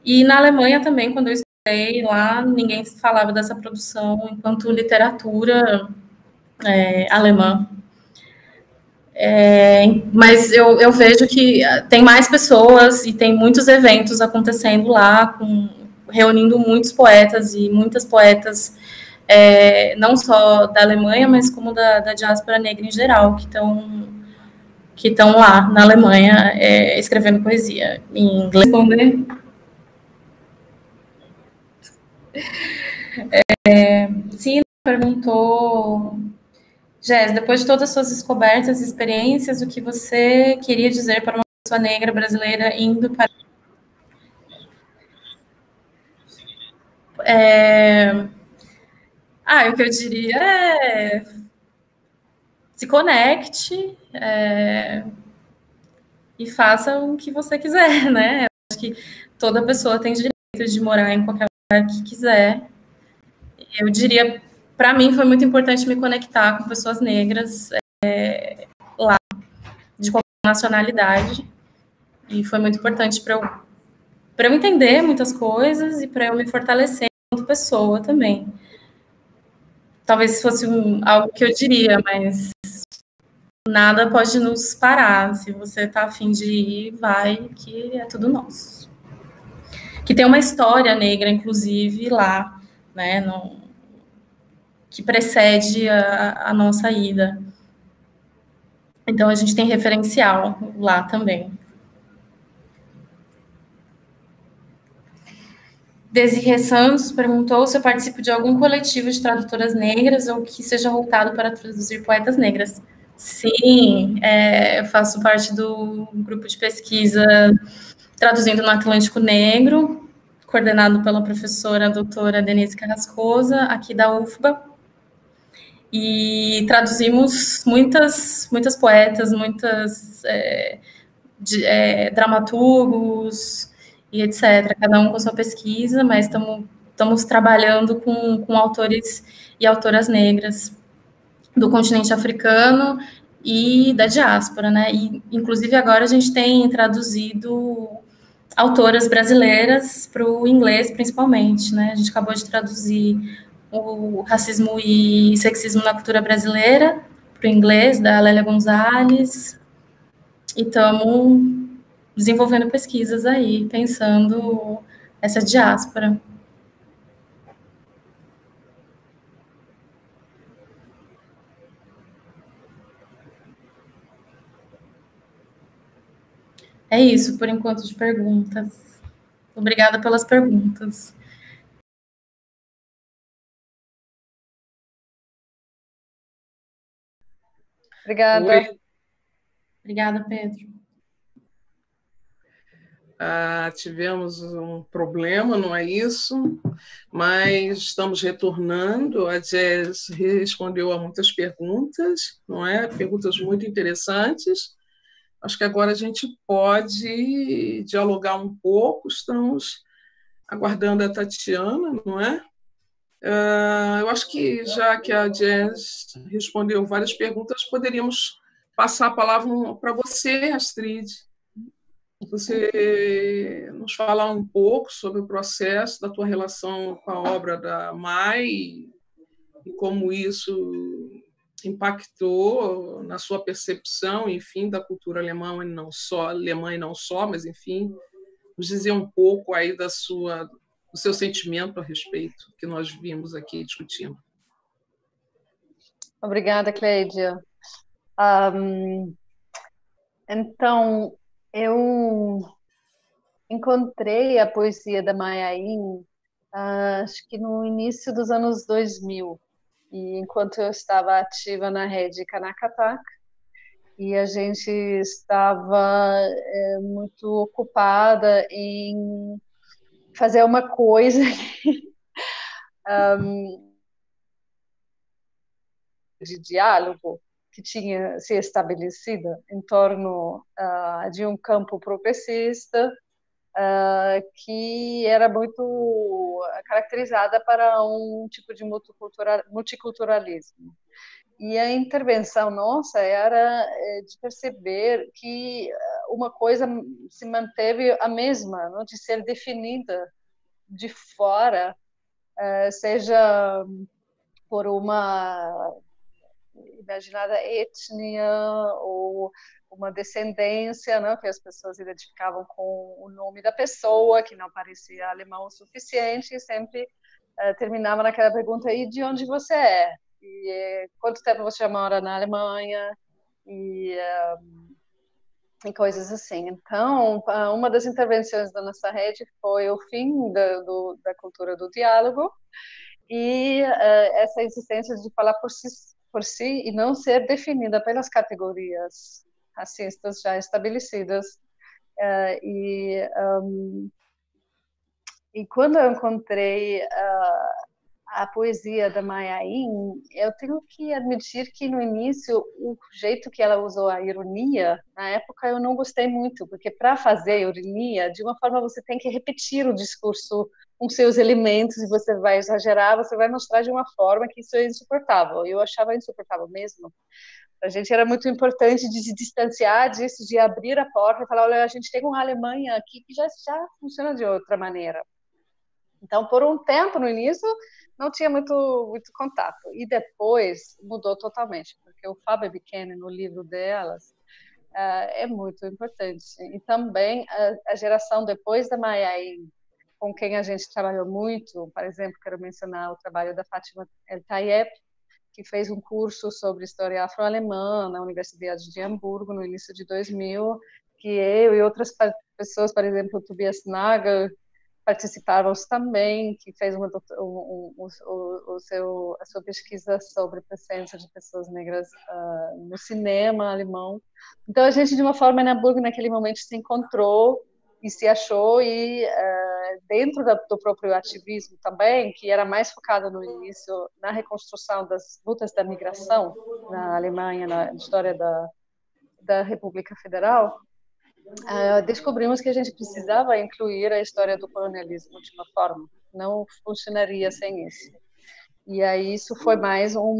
E na Alemanha também, quando eu estudei lá, ninguém falava dessa produção enquanto literatura alemã. Mas eu vejo que tem mais pessoas e tem muitos eventos acontecendo lá, reunindo muitos poetas e muitas poetas, não só da Alemanha, mas como da diáspora negra em geral, que estão lá na Alemanha escrevendo poesia em inglês. Sim, perguntou, Jess, depois de todas as suas descobertas e experiências, o que você queria dizer para uma pessoa negra brasileira indo para... o que eu diria se conecte, e faça o que você quiser, né? Eu acho que toda pessoa tem direito de morar em qualquer lugar que quiser. Eu diria, para mim foi muito importante me conectar com pessoas negras lá, de qualquer nacionalidade, e foi muito importante para eu entender muitas coisas e para eu me fortalecer enquanto pessoa também. Talvez fosse algo que eu diria, mas nada pode nos parar. Se você está a fim de ir, vai, que é tudo nosso. Que tem uma história negra, inclusive, lá, né, que precede a nossa ida. Então, a gente tem referencial lá também. Desirê Santos perguntou se eu participo de algum coletivo de tradutoras negras ou que seja voltado para traduzir poetas negras. Sim, eu faço parte do grupo de pesquisa Traduzindo no Atlântico Negro, coordenado pela professora doutora Denise Carrascosa, aqui da UFBA. E traduzimos muitas poetas, dramaturgos e etc. Cada um com sua pesquisa, mas estamos trabalhando com autores e autoras negras do continente africano e da diáspora, né? E, inclusive, agora a gente tem traduzido autoras brasileiras para o inglês, principalmente, né? A gente acabou de traduzir o Racismo e Sexismo na Cultura Brasileira para o inglês, da Lélia Gonzalez, e estamos desenvolvendo pesquisas aí, pensando essa diáspora. É isso, por enquanto, de perguntas. Obrigada pelas perguntas. Obrigada. Oi. Obrigada, Pedro. Tivemos um problema, não é isso? Mas estamos retornando. A Jess respondeu a muitas perguntas, não é? Perguntas muito interessantes. Acho que agora a gente pode dialogar um pouco. Estamos aguardando a Tatiana, não é? Eu acho que, já que a Jess respondeu várias perguntas, poderíamos passar a palavra para você, Astrid. Você nos falar um pouco sobre o processo da tua relação com a obra da Mai e como isso impactou na sua percepção, enfim, da cultura alemã e não só, mas enfim, nos dizer um pouco aí do seu sentimento a respeito que nós vimos aqui discutindo. Obrigada, Cleidia. Então, eu encontrei a poesia da Maya Angelou, acho que no início dos anos 2000, e enquanto eu estava ativa na rede Kanakatak, e a gente estava muito ocupada em fazer uma coisa de diálogo que tinha se estabelecido em torno de um campo progressista que era muito caracterizada para um tipo de multiculturalismo. E a intervenção nossa era de perceber que uma coisa se manteve a mesma, não? De ser definida de fora, seja por uma imaginada etnia ou uma descendência, né, que as pessoas identificavam com o nome da pessoa, que não parecia alemão o suficiente, e sempre terminava naquela pergunta: e de onde você é? E quanto tempo você já mora na Alemanha? E coisas assim. Então, uma das intervenções da nossa rede foi o fim da cultura do diálogo e essa insistência de falar por si e não ser definida pelas categorias racistas já estabelecidas. E quando eu encontrei a poesia da Maya Angelou, eu tenho que admitir que no início o jeito que ela usou a ironia, na época eu não gostei muito, porque para fazer ironia, de uma forma você tem que repetir o discurso com seus elementos e você vai exagerar, você vai mostrar de uma forma que isso é insuportável. Eu achava insuportável mesmo. A gente era muito importante de se distanciar disso, de abrir a porta e falar, olha, a gente tem uma Alemanha aqui que já funciona de outra maneira. Então, por um tempo, no início, não tinha muito contato. E depois mudou totalmente, porque o Faber Buchanan, no livro delas, é muito importante. E também a geração depois da Maya Angelou, com quem a gente trabalhou muito, por exemplo, quero mencionar o trabalho da Fátima El Tayeb, que fez um curso sobre história afro-alemã na Universidade de Hamburgo, no início de 2000, que eu e outras pessoas, por exemplo, Tobias Nagel, participávamos também, que fez a sua pesquisa sobre a presença de pessoas negras no cinema alemão. Então, a gente, de uma forma, em Hamburgo, naquele momento, se encontrou e se achou, e dentro do próprio ativismo também, que era mais focado no início na reconstrução das lutas da migração na Alemanha, na história da República Federal, descobrimos que a gente precisava incluir a história do colonialismo de uma forma, não funcionaria sem isso. E aí isso foi mais um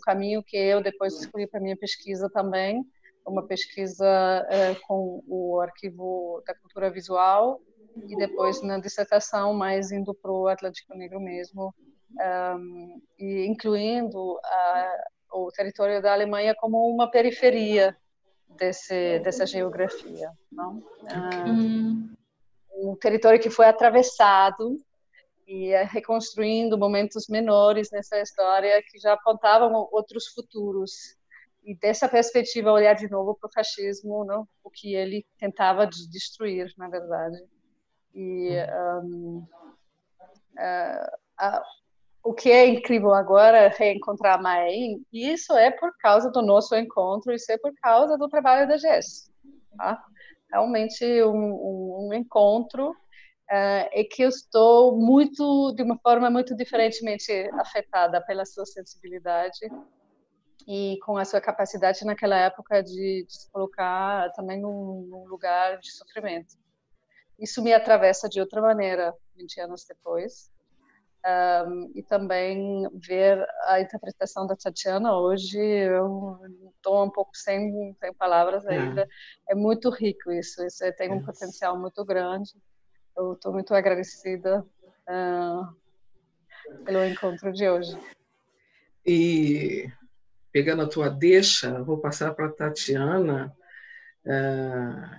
caminho que eu depois escolhi para minha pesquisa também, uma pesquisa com o Arquivo da Cultura Visual, e depois na dissertação mais indo para o Atlântico Negro mesmo, e incluindo o território da Alemanha como uma periferia dessa geografia, não? Um território que foi atravessado e reconstruindo momentos menores nessa história que já apontavam outros futuros. E dessa perspectiva, olhar de novo para o fascismo, não? O que ele tentava destruir, na verdade. E o que é incrível agora é reencontrar a Maya Angelou, e isso é por causa do nosso encontro, isso é por causa do trabalho da Jess. Tá? Realmente um encontro é que eu estou de uma forma muito diferentemente afetada pela sua sensibilidade e com a sua capacidade naquela época de se colocar também num lugar de sofrimento. Isso me atravessa de outra maneira 20 anos depois. E também ver a interpretação da Tatiana hoje, eu estou um pouco sem palavras ainda. É muito rico isso tem um potencial muito grande. Eu estou muito agradecida pelo encontro de hoje. E pegando a tua deixa, vou passar para a Tatiana,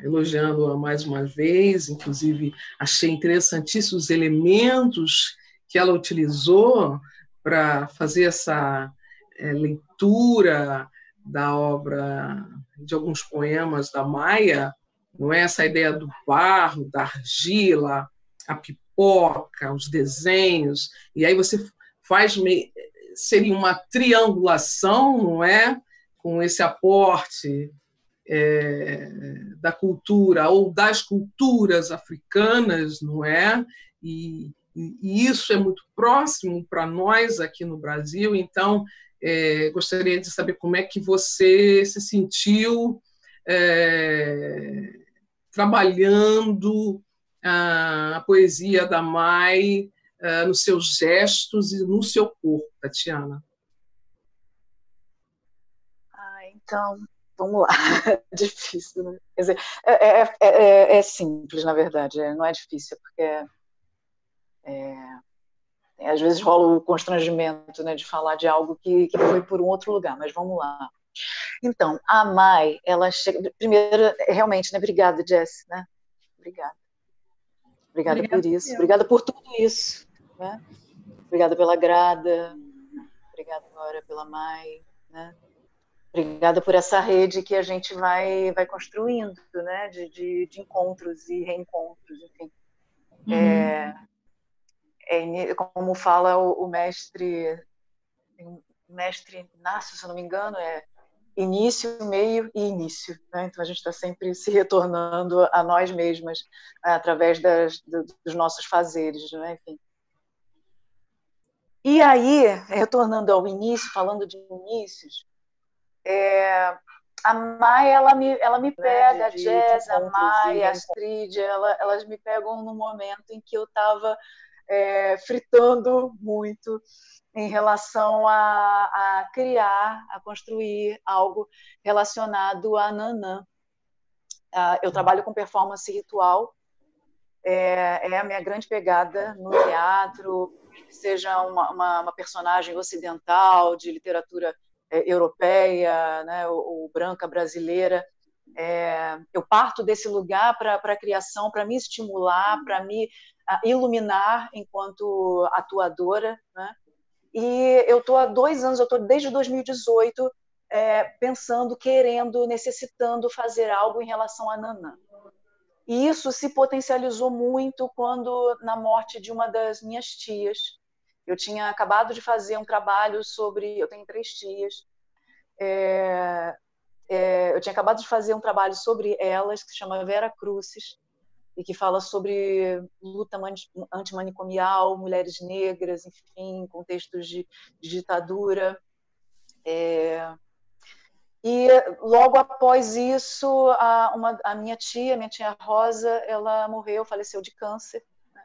elogiando-a mais uma vez, inclusive achei interessantíssimos os elementos que ela utilizou para fazer essa leitura da obra, de alguns poemas da Maya, não é essa ideia do barro, da argila, a pipoca, os desenhos, e aí você faz seria uma triangulação, não é, com esse aporte da cultura ou das culturas africanas, não é? E isso é muito próximo para nós aqui no Brasil, então gostaria de saber como é que você se sentiu trabalhando a poesia da Mai nos seus gestos e no seu corpo, Tatiana. Então, vamos lá. Difícil, né? Quer dizer, é simples, na verdade, não é difícil, porque às vezes rola o constrangimento, né, de falar de algo que foi por um outro lugar, mas vamos lá. Então, a Mai, ela chega... Primeiro, realmente, né, obrigada, Jess, né? Obrigada por isso, obrigada por tudo isso, né? Obrigada pela Grada, obrigada agora pela Mai, né? Obrigada por essa rede que a gente vai construindo, né? De encontros e reencontros, enfim. Como fala o mestre Inácio, se eu não me engano, início, meio e início, né? Então a gente está sempre se retornando a nós mesmas através dos nossos fazeres, né? Enfim. E aí, retornando ao início, falando de inícios, a Mai, ela me pega, a Jess, a Mai, a Astrid, elas me pegam no momento em que eu estava fritando muito em relação a criar, a construir algo relacionado a Nanã. Eu trabalho com performance ritual, é a minha grande pegada no teatro, seja uma personagem ocidental, de literatura europeia, né, ou branca brasileira. Eu parto desse lugar para a criação, para me estimular, para me iluminar enquanto atuadora, né? E eu estou há 2 anos, eu estou desde 2018 pensando, querendo, necessitando fazer algo em relação a Nanã. E isso se potencializou muito quando, na morte de uma das minhas tias, eu tinha acabado de fazer um trabalho sobre... Eu tenho 3 tias. Eu tinha acabado de fazer um trabalho sobre elas, que se chama Vera Crucis, e que fala sobre luta antimanicomial, mulheres negras, enfim, contextos de ditadura. E logo após isso, a minha tia Rosa, ela morreu, faleceu de câncer, né?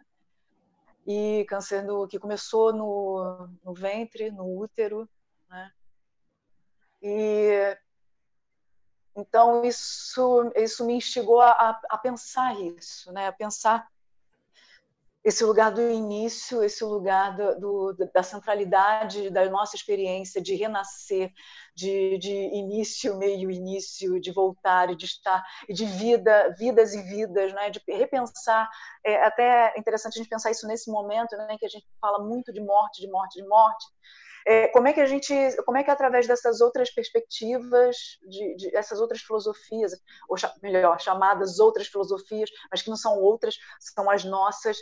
E câncer que começou no ventre, no útero, né? E então isso me instigou a pensar isso, né? A pensar esse lugar do início, esse lugar da centralidade da nossa experiência de renascer, de início, meio início, de voltar e de estar, e de vidas e vidas, né? De repensar. Até é interessante a gente pensar isso nesse momento, né? Que a gente fala muito de morte, de morte, de morte. Como é que através dessas outras perspectivas, essas outras filosofias, ou melhor, chamadas outras filosofias, mas que não são outras, são as nossas,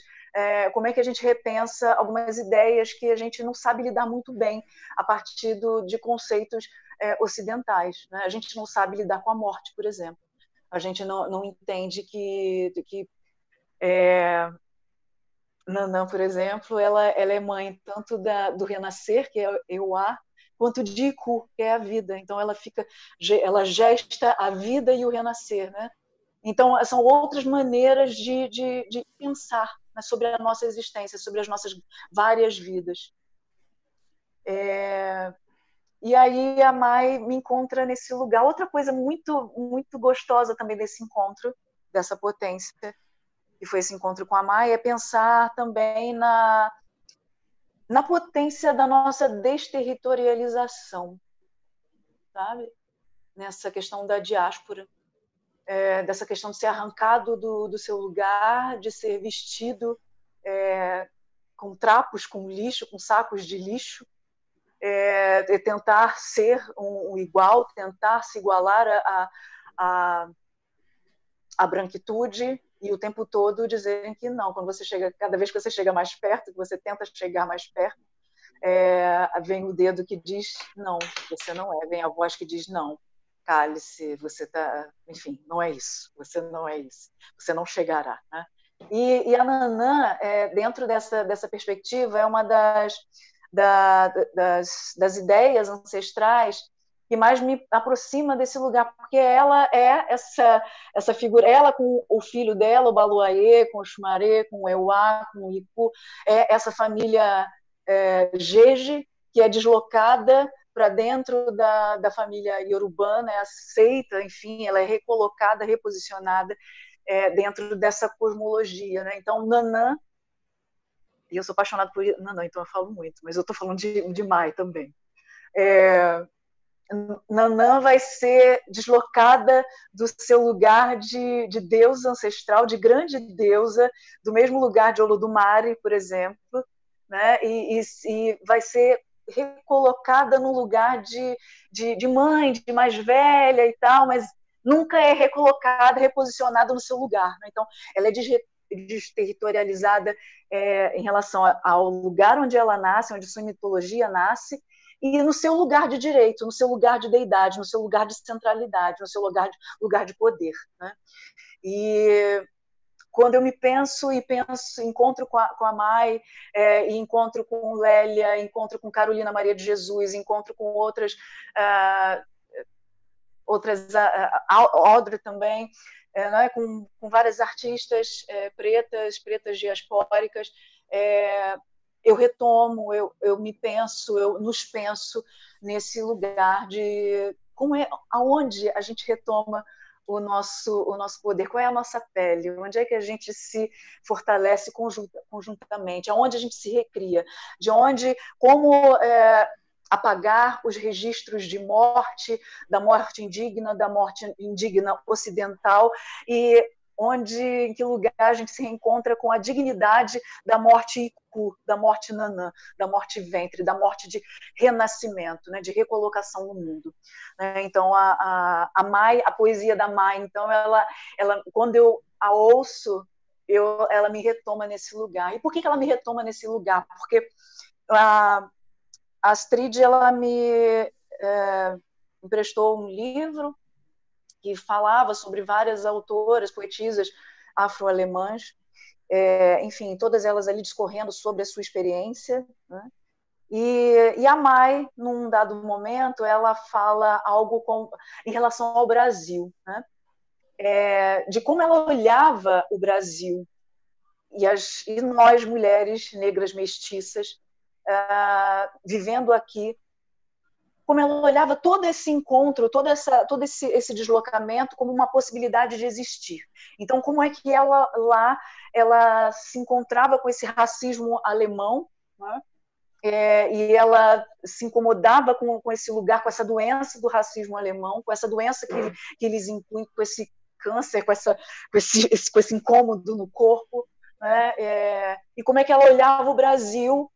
como é que a gente repensa algumas ideias que a gente não sabe lidar muito bem a partir de conceitos ocidentais, né? A gente não sabe lidar com a morte, por exemplo. A gente não entende que Nanã, por exemplo, ela é mãe tanto do renascer, que é Euá, quanto de Iku, que é a vida. Então ela gesta a vida e o renascer, né? Então são outras maneiras de pensar, né, sobre a nossa existência, sobre as nossas várias vidas. E aí a Mai me encontra nesse lugar. Outra coisa muito muito gostosa também desse encontro, dessa potência, que foi esse encontro com a Mai, é pensar também na potência da nossa desterritorialização, sabe? Nessa questão da diáspora, dessa questão de ser arrancado do seu lugar, de ser vestido com trapos, com lixo, com sacos de lixo, tentar ser um igual, tentar se igualar à branquitude, e o tempo todo dizerem que não. Cada vez que você chega mais perto, que você tenta chegar mais perto, vem o dedo que diz não, você não é, vem a voz que diz não, cale-se, você está, enfim, não é isso, você não é isso, você não chegará, né? E a Nanã, dentro dessa perspectiva, é uma das ideias ancestrais que mais me aproxima desse lugar, porque ela é essa figura, ela com o filho dela, o Baluaê, com o Xumaré, com o Euá, com o Ipu, essa família Jeje, que é deslocada para dentro da família iorubana, é aceita, enfim, ela é recolocada, reposicionada dentro dessa cosmologia, né? Então, Nanã, e eu sou apaixonada por Nanã, então eu falo muito, mas eu estou falando de Mai também. Nanã vai ser deslocada do seu lugar de deusa ancestral, de grande deusa, do mesmo lugar de Olodumare, por exemplo, né? E vai ser recolocada no lugar de mãe, de mais velha e tal, mas nunca é recolocada, reposicionada no seu lugar, né? Então, ela é desterritorializada em relação ao lugar onde ela nasce, onde sua mitologia nasce, e no seu lugar de direito, no seu lugar de deidade, no seu lugar de centralidade, no seu lugar de poder, né? E quando eu me penso e encontro com a Mai, e encontro com Lélia, encontro com Carolina Maria de Jesus, encontro com outras, Audrey também, né, com várias artistas pretas diaspóricas, eu retomo, eu me penso, eu nos penso nesse lugar de aonde a gente retoma o nosso poder, qual é a nossa pele, onde é que a gente se fortalece conjuntamente, aonde a gente se recria, de onde, como apagar os registros de morte, da morte indigna ocidental, e em que lugar a gente se reencontra com a dignidade da morte Iku, da morte Nanã, da morte ventre, da morte de renascimento, né, de recolocação no mundo. Então, a Mai, a poesia da Mai, então, ela, quando eu a ouço, ela me retoma nesse lugar. E por que ela me retoma nesse lugar? Porque a Astrid, ela me emprestou um livro que falava sobre várias autoras, poetisas afro-alemãs, enfim, todas elas ali discorrendo sobre a sua experiência, né? E a Mai, num dado momento, ela fala algo em relação ao Brasil, né? De como ela olhava o Brasil e nós, mulheres negras mestiças, vivendo aqui, como ela olhava todo esse encontro, todo esse deslocamento como uma possibilidade de existir. Então, como é que ela se encontrava com esse racismo alemão, né? E ela se incomodava com esse lugar, com essa doença do racismo alemão, com essa doença que eles incluem, com esse câncer, com esse incômodo no corpo, né? E como é que ela olhava o Brasil,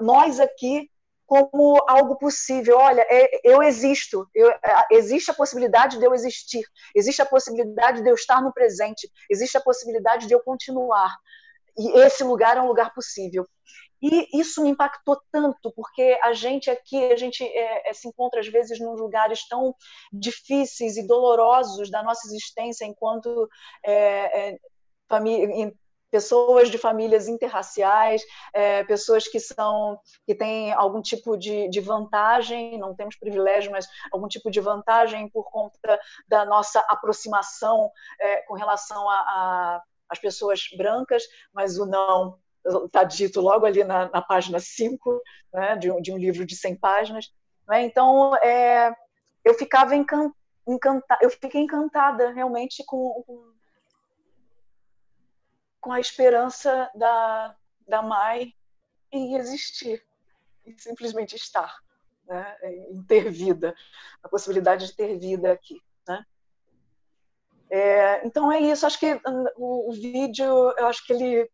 nós aqui, como algo possível. Olha, eu existo, existe a possibilidade de eu existir, existe a possibilidade de eu estar no presente, existe a possibilidade de eu continuar, e esse lugar é um lugar possível. E isso me impactou tanto, porque a gente aqui, se encontra às vezes em lugares tão difíceis e dolorosos da nossa existência enquanto pessoas de famílias interraciais, pessoas que têm algum tipo de vantagem, não temos privilégio, mas algum tipo de vantagem por conta da nossa aproximação com relação às pessoas brancas, mas o não está dito logo ali na página 5, né, de um livro de 100 páginas. Né? Então, eu fiquei encantada realmente com a esperança da Mai em existir, em simplesmente estar, né? Em ter vida, a possibilidade de ter vida aqui. Né? Então é isso, acho que o vídeo, eu acho que ele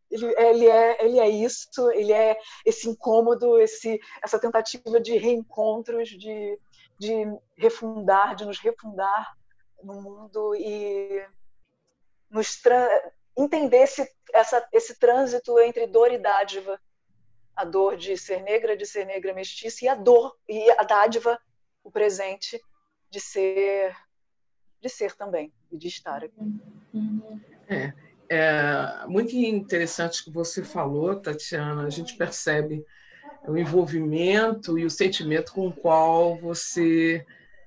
é isso, ele é esse incômodo, essa tentativa de reencontros, de refundar, de nos refundar no mundo e entender esse trânsito entre dor e dádiva, a dor de ser negra mestiça, e a dor e a dádiva, o presente de ser também, e de estar aqui. É muito interessante o que você falou, Tatiana. A gente percebe o envolvimento e o sentimento com o qual você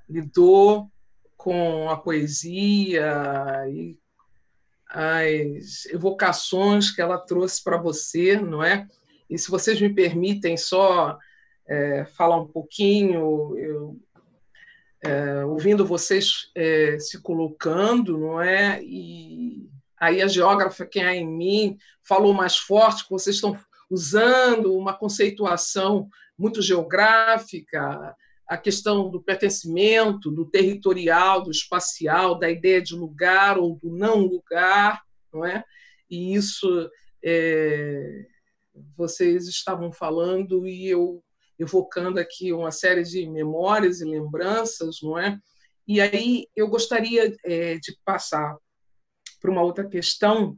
lidou com a poesia e as evocações que ela trouxe para você, não é? E se vocês me permitem só falar um pouquinho, ouvindo vocês se colocando, não é? E aí a geógrafa que há em mim falou mais forte, que vocês estão usando uma conceituação muito geográfica, a questão do pertencimento, do territorial, do espacial, da ideia de lugar ou do não lugar, não é? E isso vocês estavam falando e eu evocando aqui uma série de memórias e lembranças, não é? E aí eu gostaria de passar para uma outra questão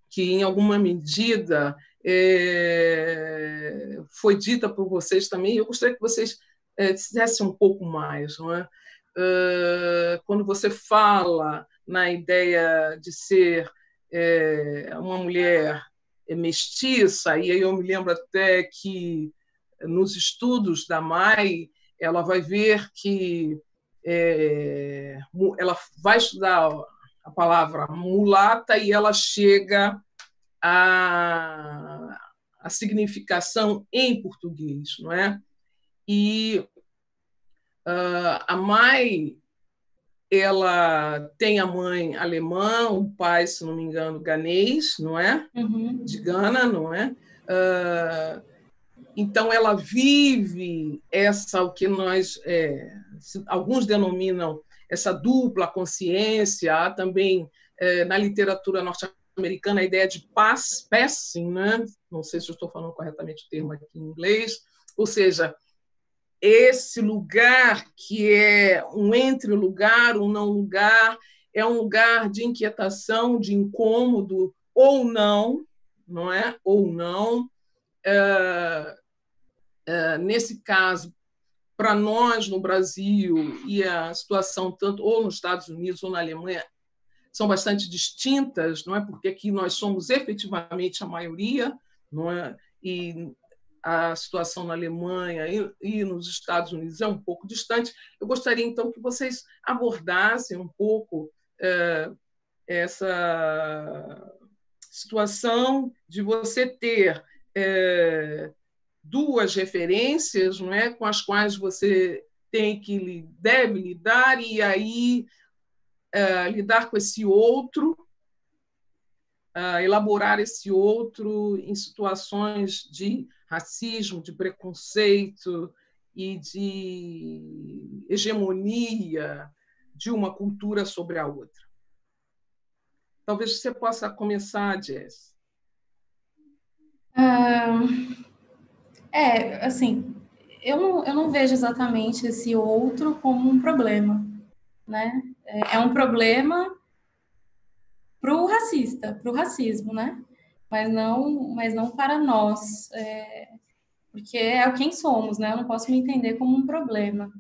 que, em alguma medida, foi dita por vocês também. Eu gostaria que vocês dissessem um pouco mais, não é? Quando você fala na ideia de ser uma mulher mestiça, e aí eu me lembro até que nos estudos da Mai, ela vai ver que ela vai estudar a palavra mulata e ela chega a significação em português, não é? E a Mai, ela tem a mãe alemã, o pai, se não me engano, ganês, não é? Uhum. De Gana, não é? Então, ela vive o que alguns denominam essa dupla consciência. Há também, na literatura norte-americana, a ideia de passing, né? Não sei se eu estou falando corretamente o termo aqui em inglês, ou seja, esse lugar que é um entre-lugar, um não-lugar, é um lugar de inquietação, de incômodo, ou não é? Ou não. Nesse caso, para nós no Brasil, e a situação tanto ou nos Estados Unidos ou na Alemanha são bastante distintas, não é? Porque aqui nós somos efetivamente a maioria, não é? E a situação na Alemanha e nos Estados Unidos é um pouco distante. Eu gostaria, então, que vocês abordassem um pouco essa situação de você ter duas referências, não é, com as quais você deve lidar, e aí lidar com esse outro, elaborar esse outro em situações de racismo, de preconceito e de hegemonia de uma cultura sobre a outra. Talvez você possa começar, Jess. Assim, eu não vejo exatamente esse outro como um problema, né? É um problema para o racista, para o racismo, né? Mas não para nós, porque é quem somos, né? Eu não posso me entender como um problema.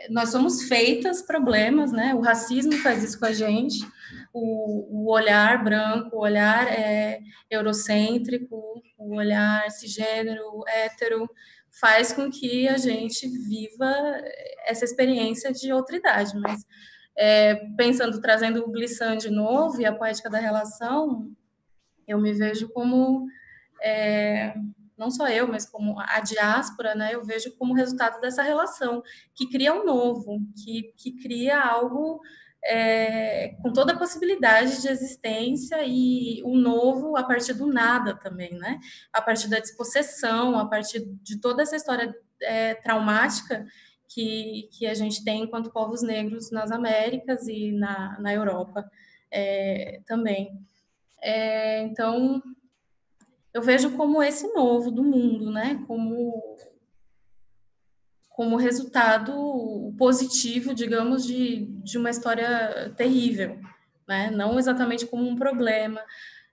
Nós somos feitas problemas, né? O racismo faz isso com a gente, o olhar branco, o olhar eurocêntrico, o olhar cisgênero, hétero, faz com que a gente viva essa experiência de outridade. Mas, trazendo o Glissant de novo e a poética da relação, eu me vejo como... não só eu, mas como a diáspora, né, eu vejo como resultado dessa relação, que cria um novo, que cria algo com toda a possibilidade de existência, e um novo a partir do nada também, né? A partir da despossessão, a partir de toda essa história traumática que a gente tem enquanto povos negros nas Américas e na Europa também. Então, eu vejo como esse novo do mundo, né? Como resultado positivo, digamos, de uma história terrível, né? Não exatamente como um problema.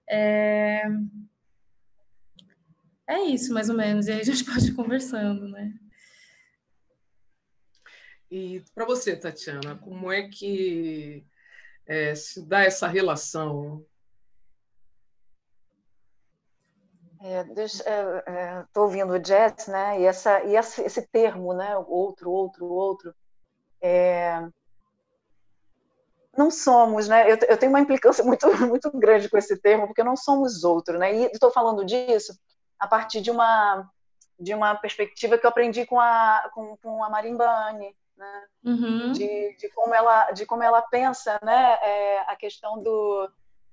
É isso, mais ou menos. E aí a gente pode ir conversando, né? E para você, Tatiana, como é que se dá essa relação? Estou ouvindo o Jess, né? E esse termo, né? Outro. Não somos, né? Eu tenho uma implicância muito grande com esse termo, porque não somos outro, né? E estou falando disso a partir de uma perspectiva que eu aprendi com a Marimba Ani, né? Uhum. De como ela pensa, né? A questão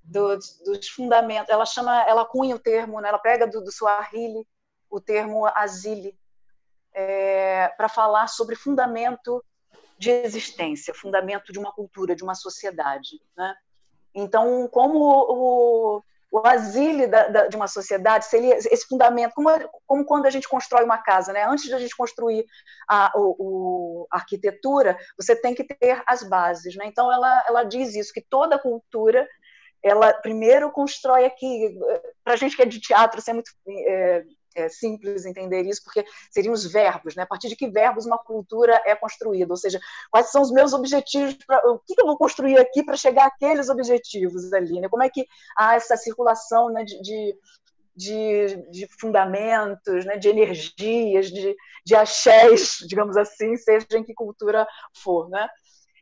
dos fundamentos. Ela cunha o termo, né? Ela pega do Swahili o termo asili para falar sobre fundamento de existência, fundamento de uma cultura, de uma sociedade, né? Então, como o asilo de uma sociedade seria esse fundamento, como quando a gente constrói uma casa, né? Antes de a gente construir a arquitetura, você tem que ter as bases, né? Então, ela diz isso, que toda cultura, ela primeiro constrói aqui. Para a gente que é de teatro, isso é muito simples entender isso, porque seriam os verbos, né? A partir de que verbos uma cultura é construída, ou seja, quais são os meus objetivos, o que eu vou construir aqui para chegar àqueles objetivos ali, né? Como é que há essa circulação, né, de fundamentos, né, de energias, de axés, digamos assim, seja em que cultura for, né?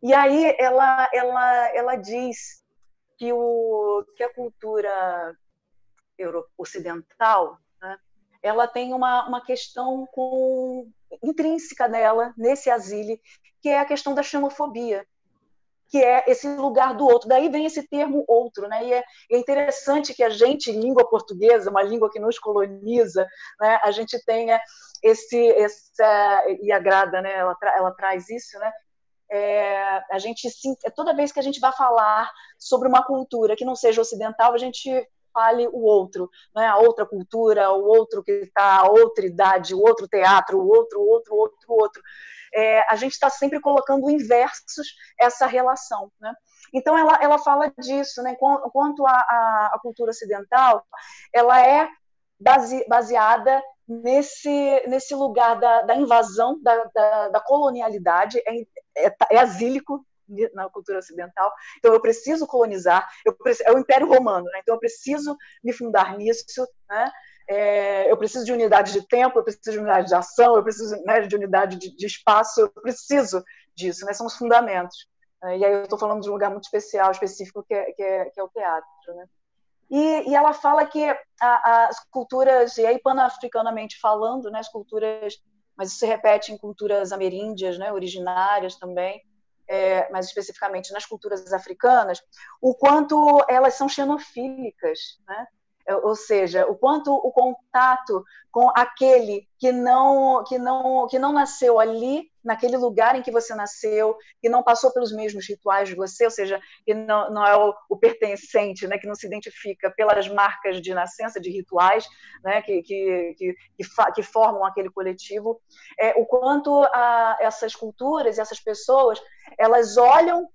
E aí ela diz que a cultura ocidental, né, ela tem uma questão intrínseca dela, nesse asile, que é a questão da xenofobia, que é esse lugar do outro. Daí vem esse termo outro, né? E é interessante que a gente, língua portuguesa, uma língua que nos coloniza, né, a gente tenha e a Grada, né, ela traz isso, né? A gente, toda vez que a gente vai falar sobre uma cultura que não seja ocidental, a gente fale o outro, né? A outra cultura, o outro que está, a outra idade, o outro teatro, o outro. A gente está sempre colocando em versos essa relação, né? Então ela fala disso, né? Quanto à cultura ocidental, ela é baseada nesse lugar da invasão, da colonialidade, é asílico na cultura ocidental. Então eu preciso colonizar, é o Império Romano, né? Então eu preciso me fundar nisso, né? Eu preciso de unidade de tempo, eu preciso de unidade de ação, eu preciso, né, de unidade de espaço, eu preciso disso, né? São os fundamentos. E aí eu estou falando de um lugar muito especial, específico, que é o teatro, né? E ela fala que as culturas, e aí panafricanamente falando, né, as culturas, mas isso se repete em culturas ameríndias, né, originárias também, mas especificamente nas culturas africanas, o quanto elas são xenofílicas, né? Ou seja, o quanto o contato com aquele que não nasceu ali, naquele lugar em que você nasceu, que não passou pelos mesmos rituais de você, ou seja, que não é o pertencente, né, que não se identifica pelas marcas de nascença, de rituais, né, que formam aquele coletivo, o quanto essas culturas e essas pessoas, elas olham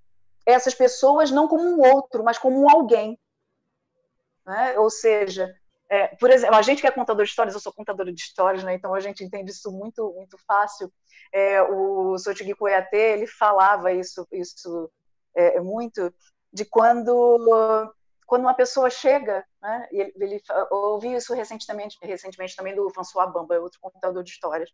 essas pessoas não como um outro, mas como um alguém. Né? Ou seja, por exemplo, a gente que é contador de histórias, eu sou contadora de histórias, né? Então a gente entende isso muito, muito fácil. O Sotigui Koyate, ele falava isso muito, de quando uma pessoa chega, né? Eu ouvi isso recentemente também do François Bamba, outro contador de histórias.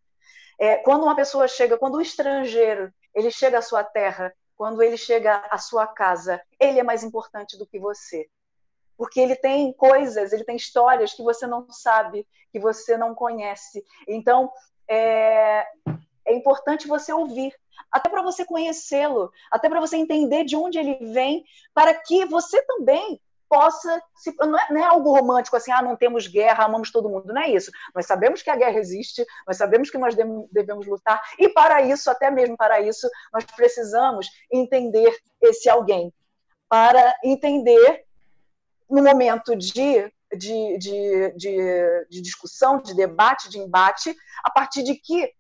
Quando uma pessoa chega, quando o estrangeiro ele chega à sua terra, quando ele chega à sua casa, ele é mais importante do que você. Porque ele tem coisas, ele tem histórias que você não sabe, que você não conhece. Então, é importante você ouvir, até para você conhecê-lo, até para você entender de onde ele vem, para que você também possa... Não é algo romântico assim, não temos guerra, amamos todo mundo, não é isso. Nós sabemos que a guerra existe, nós sabemos que nós devemos lutar, e para isso, até mesmo para isso, nós precisamos entender esse alguém, para entender no momento de discussão, de debate, de embate, a partir de que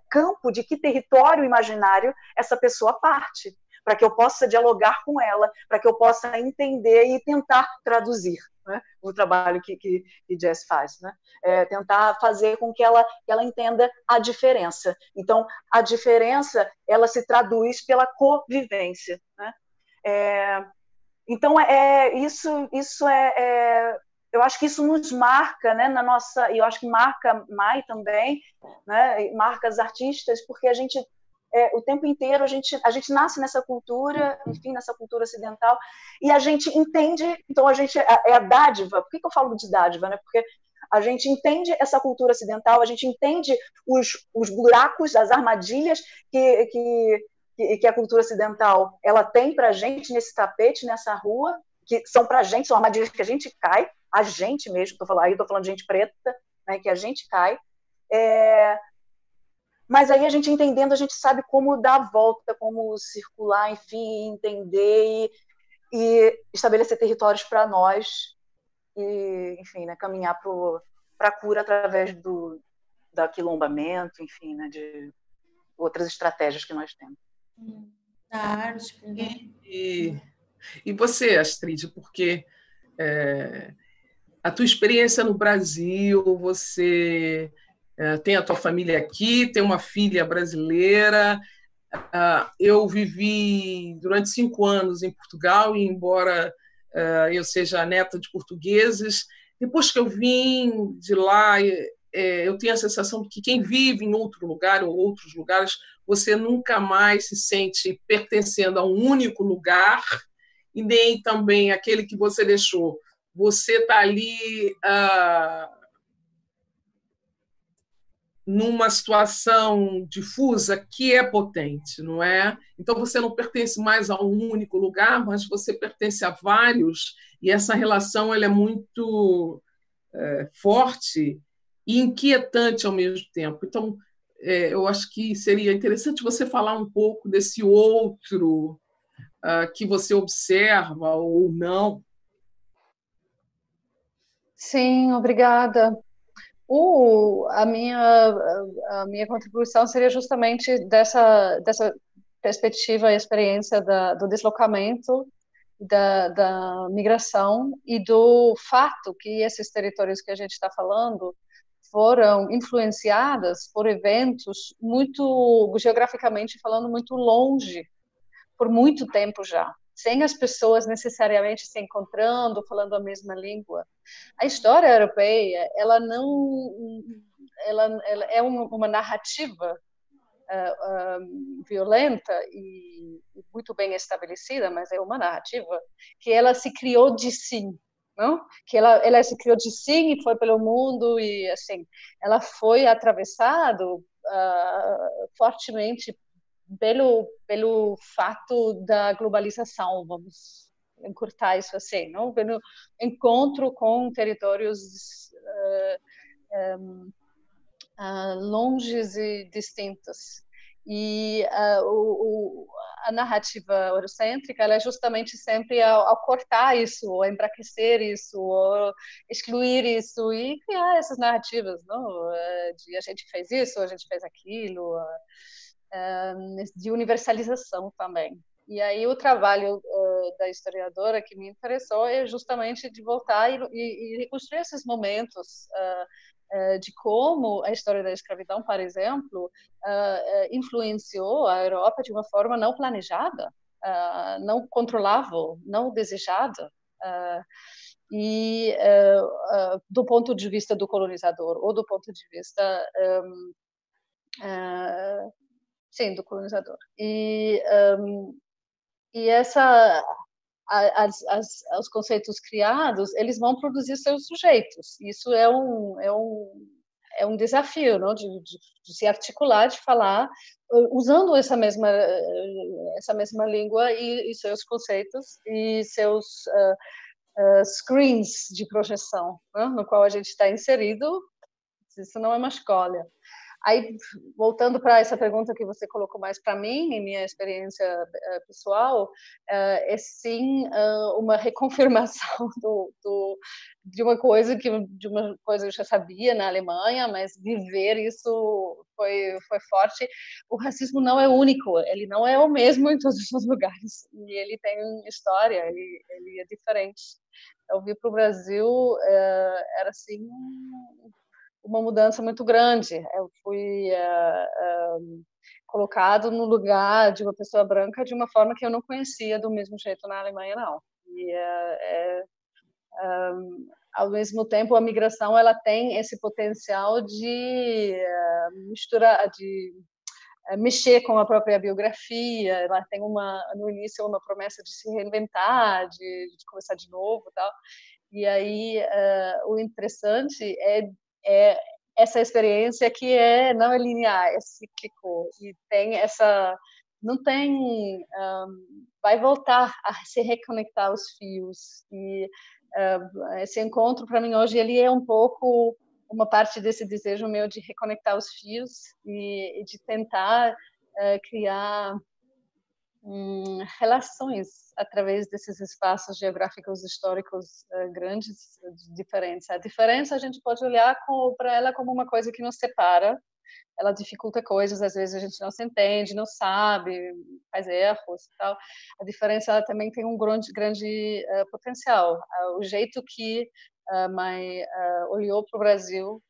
campo, de que território imaginário essa pessoa parte, para que eu possa dialogar com ela, para que eu possa entender e tentar traduzir, né, o trabalho que Jess faz, né? Tentar fazer com que ela entenda a diferença. Então, a diferença, ela se traduz pela convivência, né? Então, eu acho que isso nos marca, né, e eu acho que marca Mai também, né, marca as artistas, porque a gente, o tempo inteiro, a gente nasce nessa cultura, enfim, nessa cultura ocidental, e a gente entende, então a gente, a dádiva, por que eu falo de dádiva, né, porque a gente entende essa cultura ocidental, a gente entende os buracos, as armadilhas que a cultura ocidental ela tem para a gente nesse tapete, nessa rua, que são para a gente, são armadilhas que a gente cai, a gente mesmo, estou falando de gente preta, né, que a gente cai. Mas aí a gente entendendo, a gente sabe como dar a volta, como circular, enfim, entender e estabelecer territórios para nós e, enfim, né, caminhar para a cura através do aquilombamento, enfim, né, de outras estratégias que nós temos. Da arte, né? E você, Astrid, porque a tua experiência no Brasil, você tem a tua família aqui, tem uma filha brasileira. Eu vivi durante 5 anos em Portugal, e embora eu seja neta de portugueses, depois que eu vim de lá, eu tenho a sensação de que quem vive em outro lugar ou outros lugares, você nunca mais se sente pertencendo a um único lugar, e nem também aquele que você deixou. Você está ali numa situação difusa que é potente, não é? Então você não pertence mais a um único lugar, mas você pertence a vários, e essa relação ela é muito forte e inquietante ao mesmo tempo. Então eu acho que seria interessante você falar um pouco desse outro que você observa ou não. Sim, obrigada. A minha contribuição seria justamente dessa perspectiva e experiência do deslocamento, da migração e do fato que esses territórios que a gente está falando foram influenciados por eventos muito, geograficamente falando, muito longe, por muito tempo já, sem as pessoas necessariamente se encontrando, falando a mesma língua. A história europeia, ela é uma narrativa violenta e muito bem estabelecida, mas é uma narrativa que ela se criou de si, não? Que ela se criou de si e foi pelo mundo, e assim, ela foi atravessado fortemente pelo fato da globalização, vamos encurtar isso assim, não? Pelo encontro com territórios longes e distintos. E a narrativa eurocêntrica, ela é justamente sempre ao cortar isso, ou embraquecer isso, ou excluir isso, e criar essas narrativas, não? De a gente fez isso, a gente fez aquilo, de universalização também. E aí o trabalho da historiadora que me interessou é justamente de voltar e reconstruir esses momentos de como a história da escravidão, por exemplo, influenciou a Europa de uma forma não planejada, não controlável, não desejada, e do ponto de vista do colonizador ou do ponto de vista sim, do colonizador. E os conceitos criados, eles vão produzir seus sujeitos. Isso é um desafio, não? De se articular, de falar, usando essa mesma língua e seus conceitos e seus screens de projeção, né? No qual a gente está inserido. Isso não é uma escolha. Aí, voltando para essa pergunta que você colocou mais para mim, em minha experiência pessoal, é sim uma reconfirmação de uma coisa que eu já sabia na Alemanha, mas viver isso foi forte. O racismo não é único, ele não é o mesmo em todos os lugares, e ele tem história, ele é diferente. Eu vim para o Brasil, era assim uma mudança muito grande. Eu fui colocado no lugar de uma pessoa branca de uma forma que eu não conhecia do mesmo jeito na Alemanha, não. E ao mesmo tempo a migração ela tem esse potencial de misturar, de mexer com a própria biografia. Ela tem no início uma promessa de se reinventar, de começar de novo, tal. E aí o interessante é essa experiência que não é linear, é cíclico, e tem não tem, vai voltar a se reconectar os fios, e esse encontro para mim hoje ele é um pouco uma parte desse desejo meu de reconectar os fios e de tentar criar relações através desses espaços geográficos históricos grandes, diferentes. A diferença a gente pode olhar para ela como uma coisa que nos separa, ela dificulta coisas, às vezes a gente não se entende, não sabe, faz erros e tal. A diferença ela também tem um grande potencial. O jeito que olhou para o Brasil,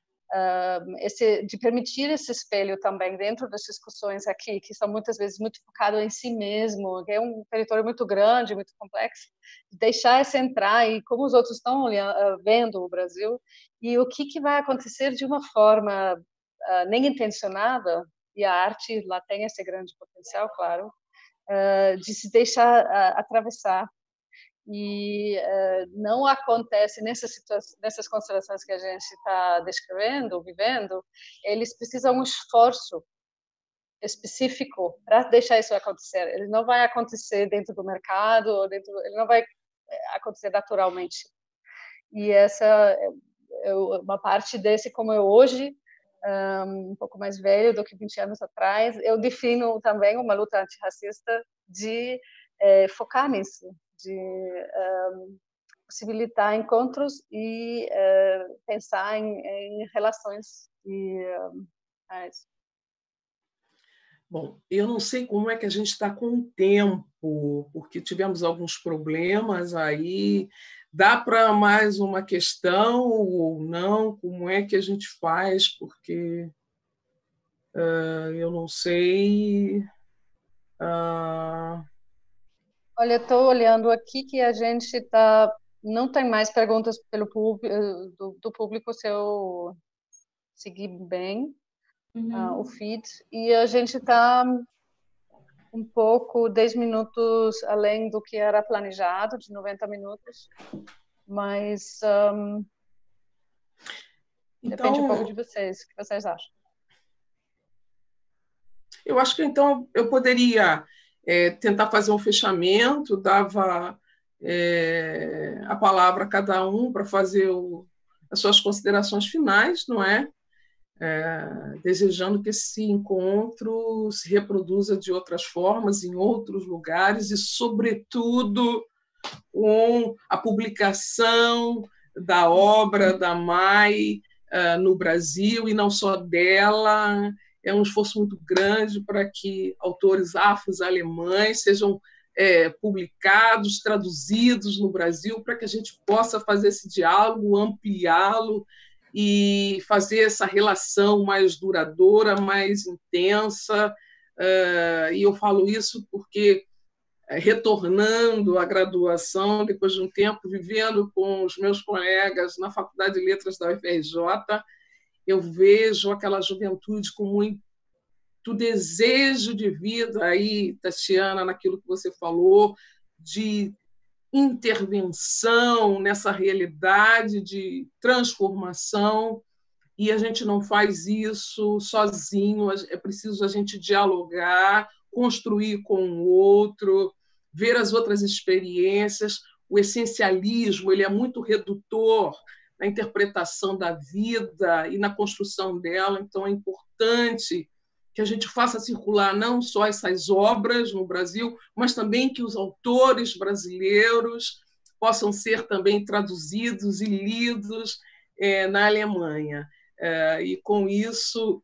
de permitir esse espelho também dentro das discussões aqui, que são muitas vezes muito focadas em si mesmo, que é um território muito grande, muito complexo, deixar esse entrar e como os outros estão vendo o Brasil e o que vai acontecer de uma forma nem intencionada, e a arte lá tem esse grande potencial, claro, de se deixar atravessar. E não acontece nessas constelações que a gente está descrevendo, vivendo, eles precisam um esforço específico para deixar isso acontecer. Ele não vai acontecer dentro do mercado, ele não vai acontecer naturalmente. E essa é uma parte desse, como eu hoje, um pouco mais velho do que 20 anos atrás, eu defino também uma luta antirracista de focar nisso, de possibilitar encontros e pensar em relações. É isso. Bom, eu não sei como é que a gente está com o tempo, porque tivemos alguns problemas aí. Dá para mais uma questão ou não? Como é que a gente faz? Porque eu não sei. Olha, estou olhando aqui que a gente não tem mais perguntas do público, se eu seguir bem o feed. E a gente está um pouco 10 minutos além do que era planejado, de 90 minutos. Mas depende um pouco de vocês. O que vocês acham? Eu acho que, então, eu poderia tentar fazer um fechamento, dava a palavra a cada um para fazer as suas considerações finais, não é? Desejando que esse encontro se reproduza de outras formas, em outros lugares e, sobretudo, com a publicação da obra da Mai no Brasil, e não só dela. É um esforço muito grande para que autores afro-alemães sejam publicados, traduzidos no Brasil, para que a gente possa fazer esse diálogo, ampliá-lo e fazer essa relação mais duradoura, mais intensa. E eu falo isso porque, retornando à graduação, depois de um tempo vivendo com os meus colegas na Faculdade de Letras da UFRJ, eu vejo aquela juventude com muito desejo de vida, aí, Tatiana, naquilo que você falou, de intervenção nessa realidade de transformação, e a gente não faz isso sozinho, é preciso a gente dialogar, construir com o outro, ver as outras experiências. O essencialismo ele é muito redutor na interpretação da vida e na construção dela, então é importante que a gente faça circular não só essas obras no Brasil, mas também que os autores brasileiros possam ser também traduzidos e lidos na Alemanha. E, com isso,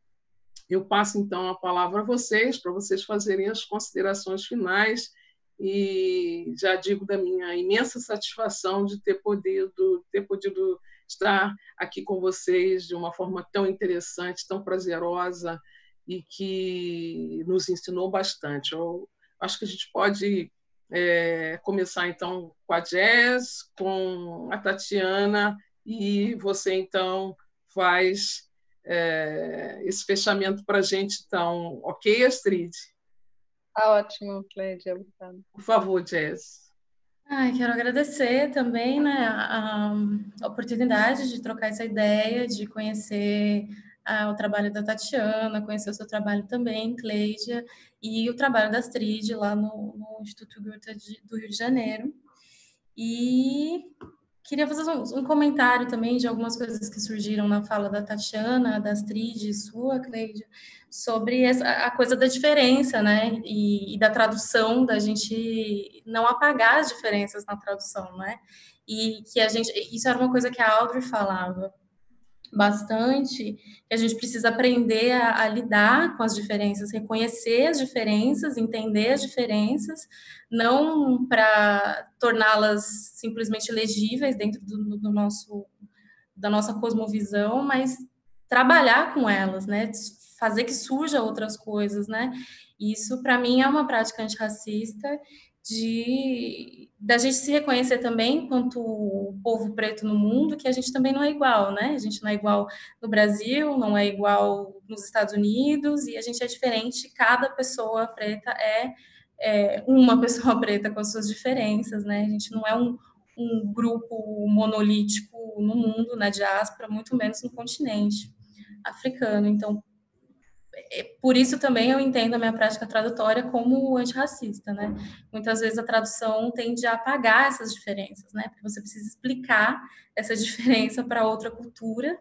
eu passo, então, a palavra a vocês, para vocês fazerem as considerações finais, e já digo da minha imensa satisfação de ter podido estar aqui com vocês de uma forma tão interessante, tão prazerosa, e que nos ensinou bastante. Eu acho que a gente pode começar, então, com a Jazz, com a Tatiana, e você, então, faz esse fechamento para a gente. Então, ok, Astrid? Tá ótimo, Cleidia. Obrigada. Por favor, Jazz. Quero agradecer também, né, a oportunidade de trocar essa ideia, de conhecer o trabalho da Tatiana, conhecer o seu trabalho também, Cleidia, e o trabalho da Astrid lá no Instituto Goethe do Rio de Janeiro. E queria fazer um comentário também de algumas coisas que surgiram na fala da Tatiana, da Astrid, sua, Cleidia, sobre a coisa da diferença, né? E da tradução, da gente não apagar as diferenças na tradução, né? E que isso era uma coisa que a Audrey falava bastante, que a gente precisa aprender a lidar com as diferenças, reconhecer as diferenças, entender as diferenças, não para torná-las simplesmente legíveis dentro do nosso da nossa cosmovisão, mas trabalhar com elas, né? Fazer que surja outras coisas, né? Isso, para mim, é uma prática antirracista da gente se reconhecer também enquanto povo preto no mundo, que a gente também não é igual, né? A gente não é igual no Brasil, não é igual nos Estados Unidos, e a gente é diferente, cada pessoa preta é uma pessoa preta com as suas diferenças, né? A gente não é um grupo monolítico no mundo, na diáspora, muito menos no continente africano. Então, por isso também eu entendo a minha prática tradutória como antirracista, né? Muitas vezes a tradução tende a apagar essas diferenças, né? Porque você precisa explicar essa diferença para outra cultura,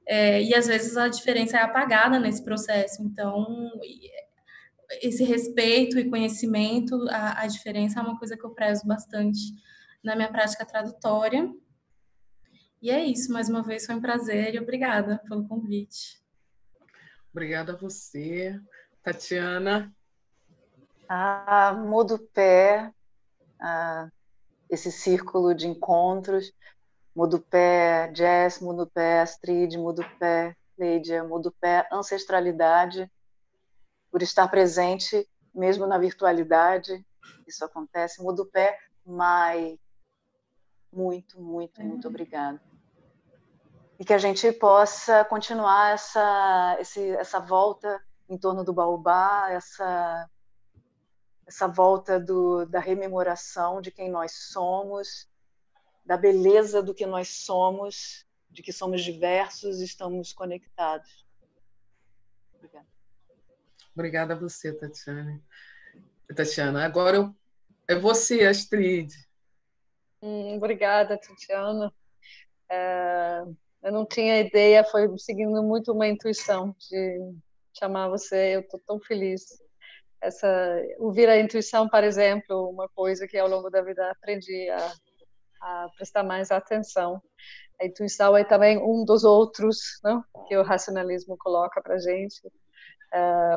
e às vezes a diferença é apagada nesse processo. Então, esse respeito e conhecimento à diferença é uma coisa que eu prezo bastante na minha prática tradutória. E é isso, mais uma vez foi um prazer e obrigada pelo convite. Obrigada a você, Tatiana. Mudo pé, esse círculo de encontros, mudo pé, Jess, mudo pé, Astrid, mudo pé, Lídia, mudo pé, ancestralidade, por estar presente mesmo na virtualidade, isso acontece, mudo pé, Mai, muito, muito, muito obrigada. E que a gente possa continuar essa volta em torno do baobá, essa volta da rememoração de quem nós somos, da beleza do que nós somos, de que somos diversos e estamos conectados. Obrigada. Obrigada a você, Tatiana. Agora é você, Astrid. Obrigada, Tatiana. Eu não tinha ideia, foi seguindo muito uma intuição de chamar você. Eu estou tão feliz. Ouvir a intuição, por exemplo, uma coisa que ao longo da vida aprendi a prestar mais atenção. A intuição é também um dos outros, não? Que o racionalismo coloca para a gente.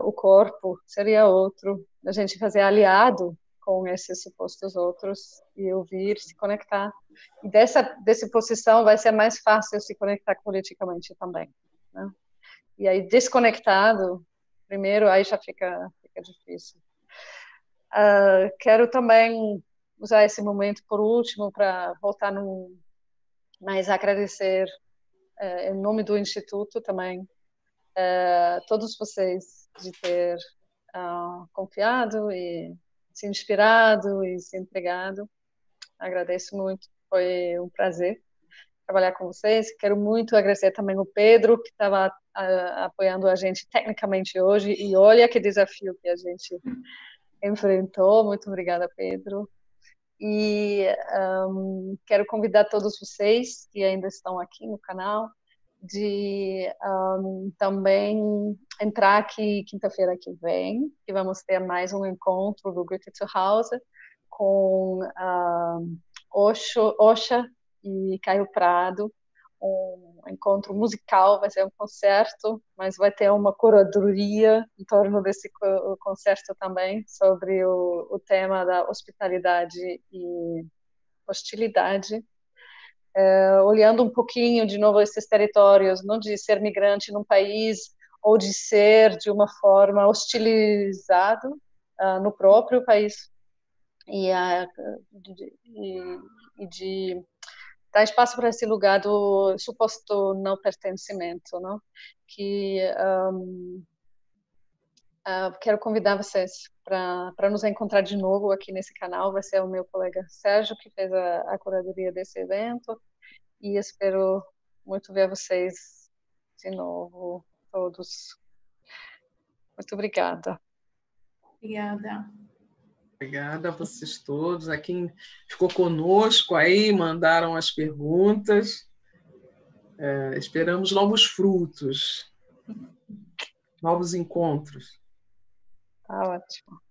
O corpo seria outro. A gente fazer aliado com esses supostos outros e ouvir, se conectar. E dessa posição vai ser mais fácil se conectar politicamente também, né? E aí, desconectado, primeiro, aí já fica difícil. Quero também usar esse momento, por último, para voltar mais agradecer, em nome do Instituto também, todos vocês de ter confiado e se inspirado e se entregado. Agradeço muito, foi um prazer trabalhar com vocês. Quero muito agradecer também o Pedro, que estava apoiando a gente tecnicamente hoje, e olha que desafio que a gente enfrentou. Muito obrigada, Pedro. E quero convidar todos vocês que ainda estão aqui no canal de também entrar aqui quinta-feira que vem, que vamos ter mais um encontro do Goethe zu Hause com Osha e Caio Prado, um encontro musical, vai ser um concerto, mas vai ter uma curadoria em torno desse concerto também, sobre o tema da hospitalidade e hostilidade. Olhando um pouquinho de novo esses territórios, não de ser migrante num país ou de ser de uma forma hostilizado no próprio país, e de dar espaço para esse lugar do suposto não pertencimento, não? Que quero convidar vocês para nos encontrar de novo aqui nesse canal. Vai ser o meu colega Sérgio que fez a curadoria desse evento, e espero muito ver vocês de novo, todos. Muito obrigada. Obrigada. Obrigada a vocês todos, a quem ficou conosco aí, mandaram as perguntas. Esperamos novos frutos, novos encontros. Tá ótimo.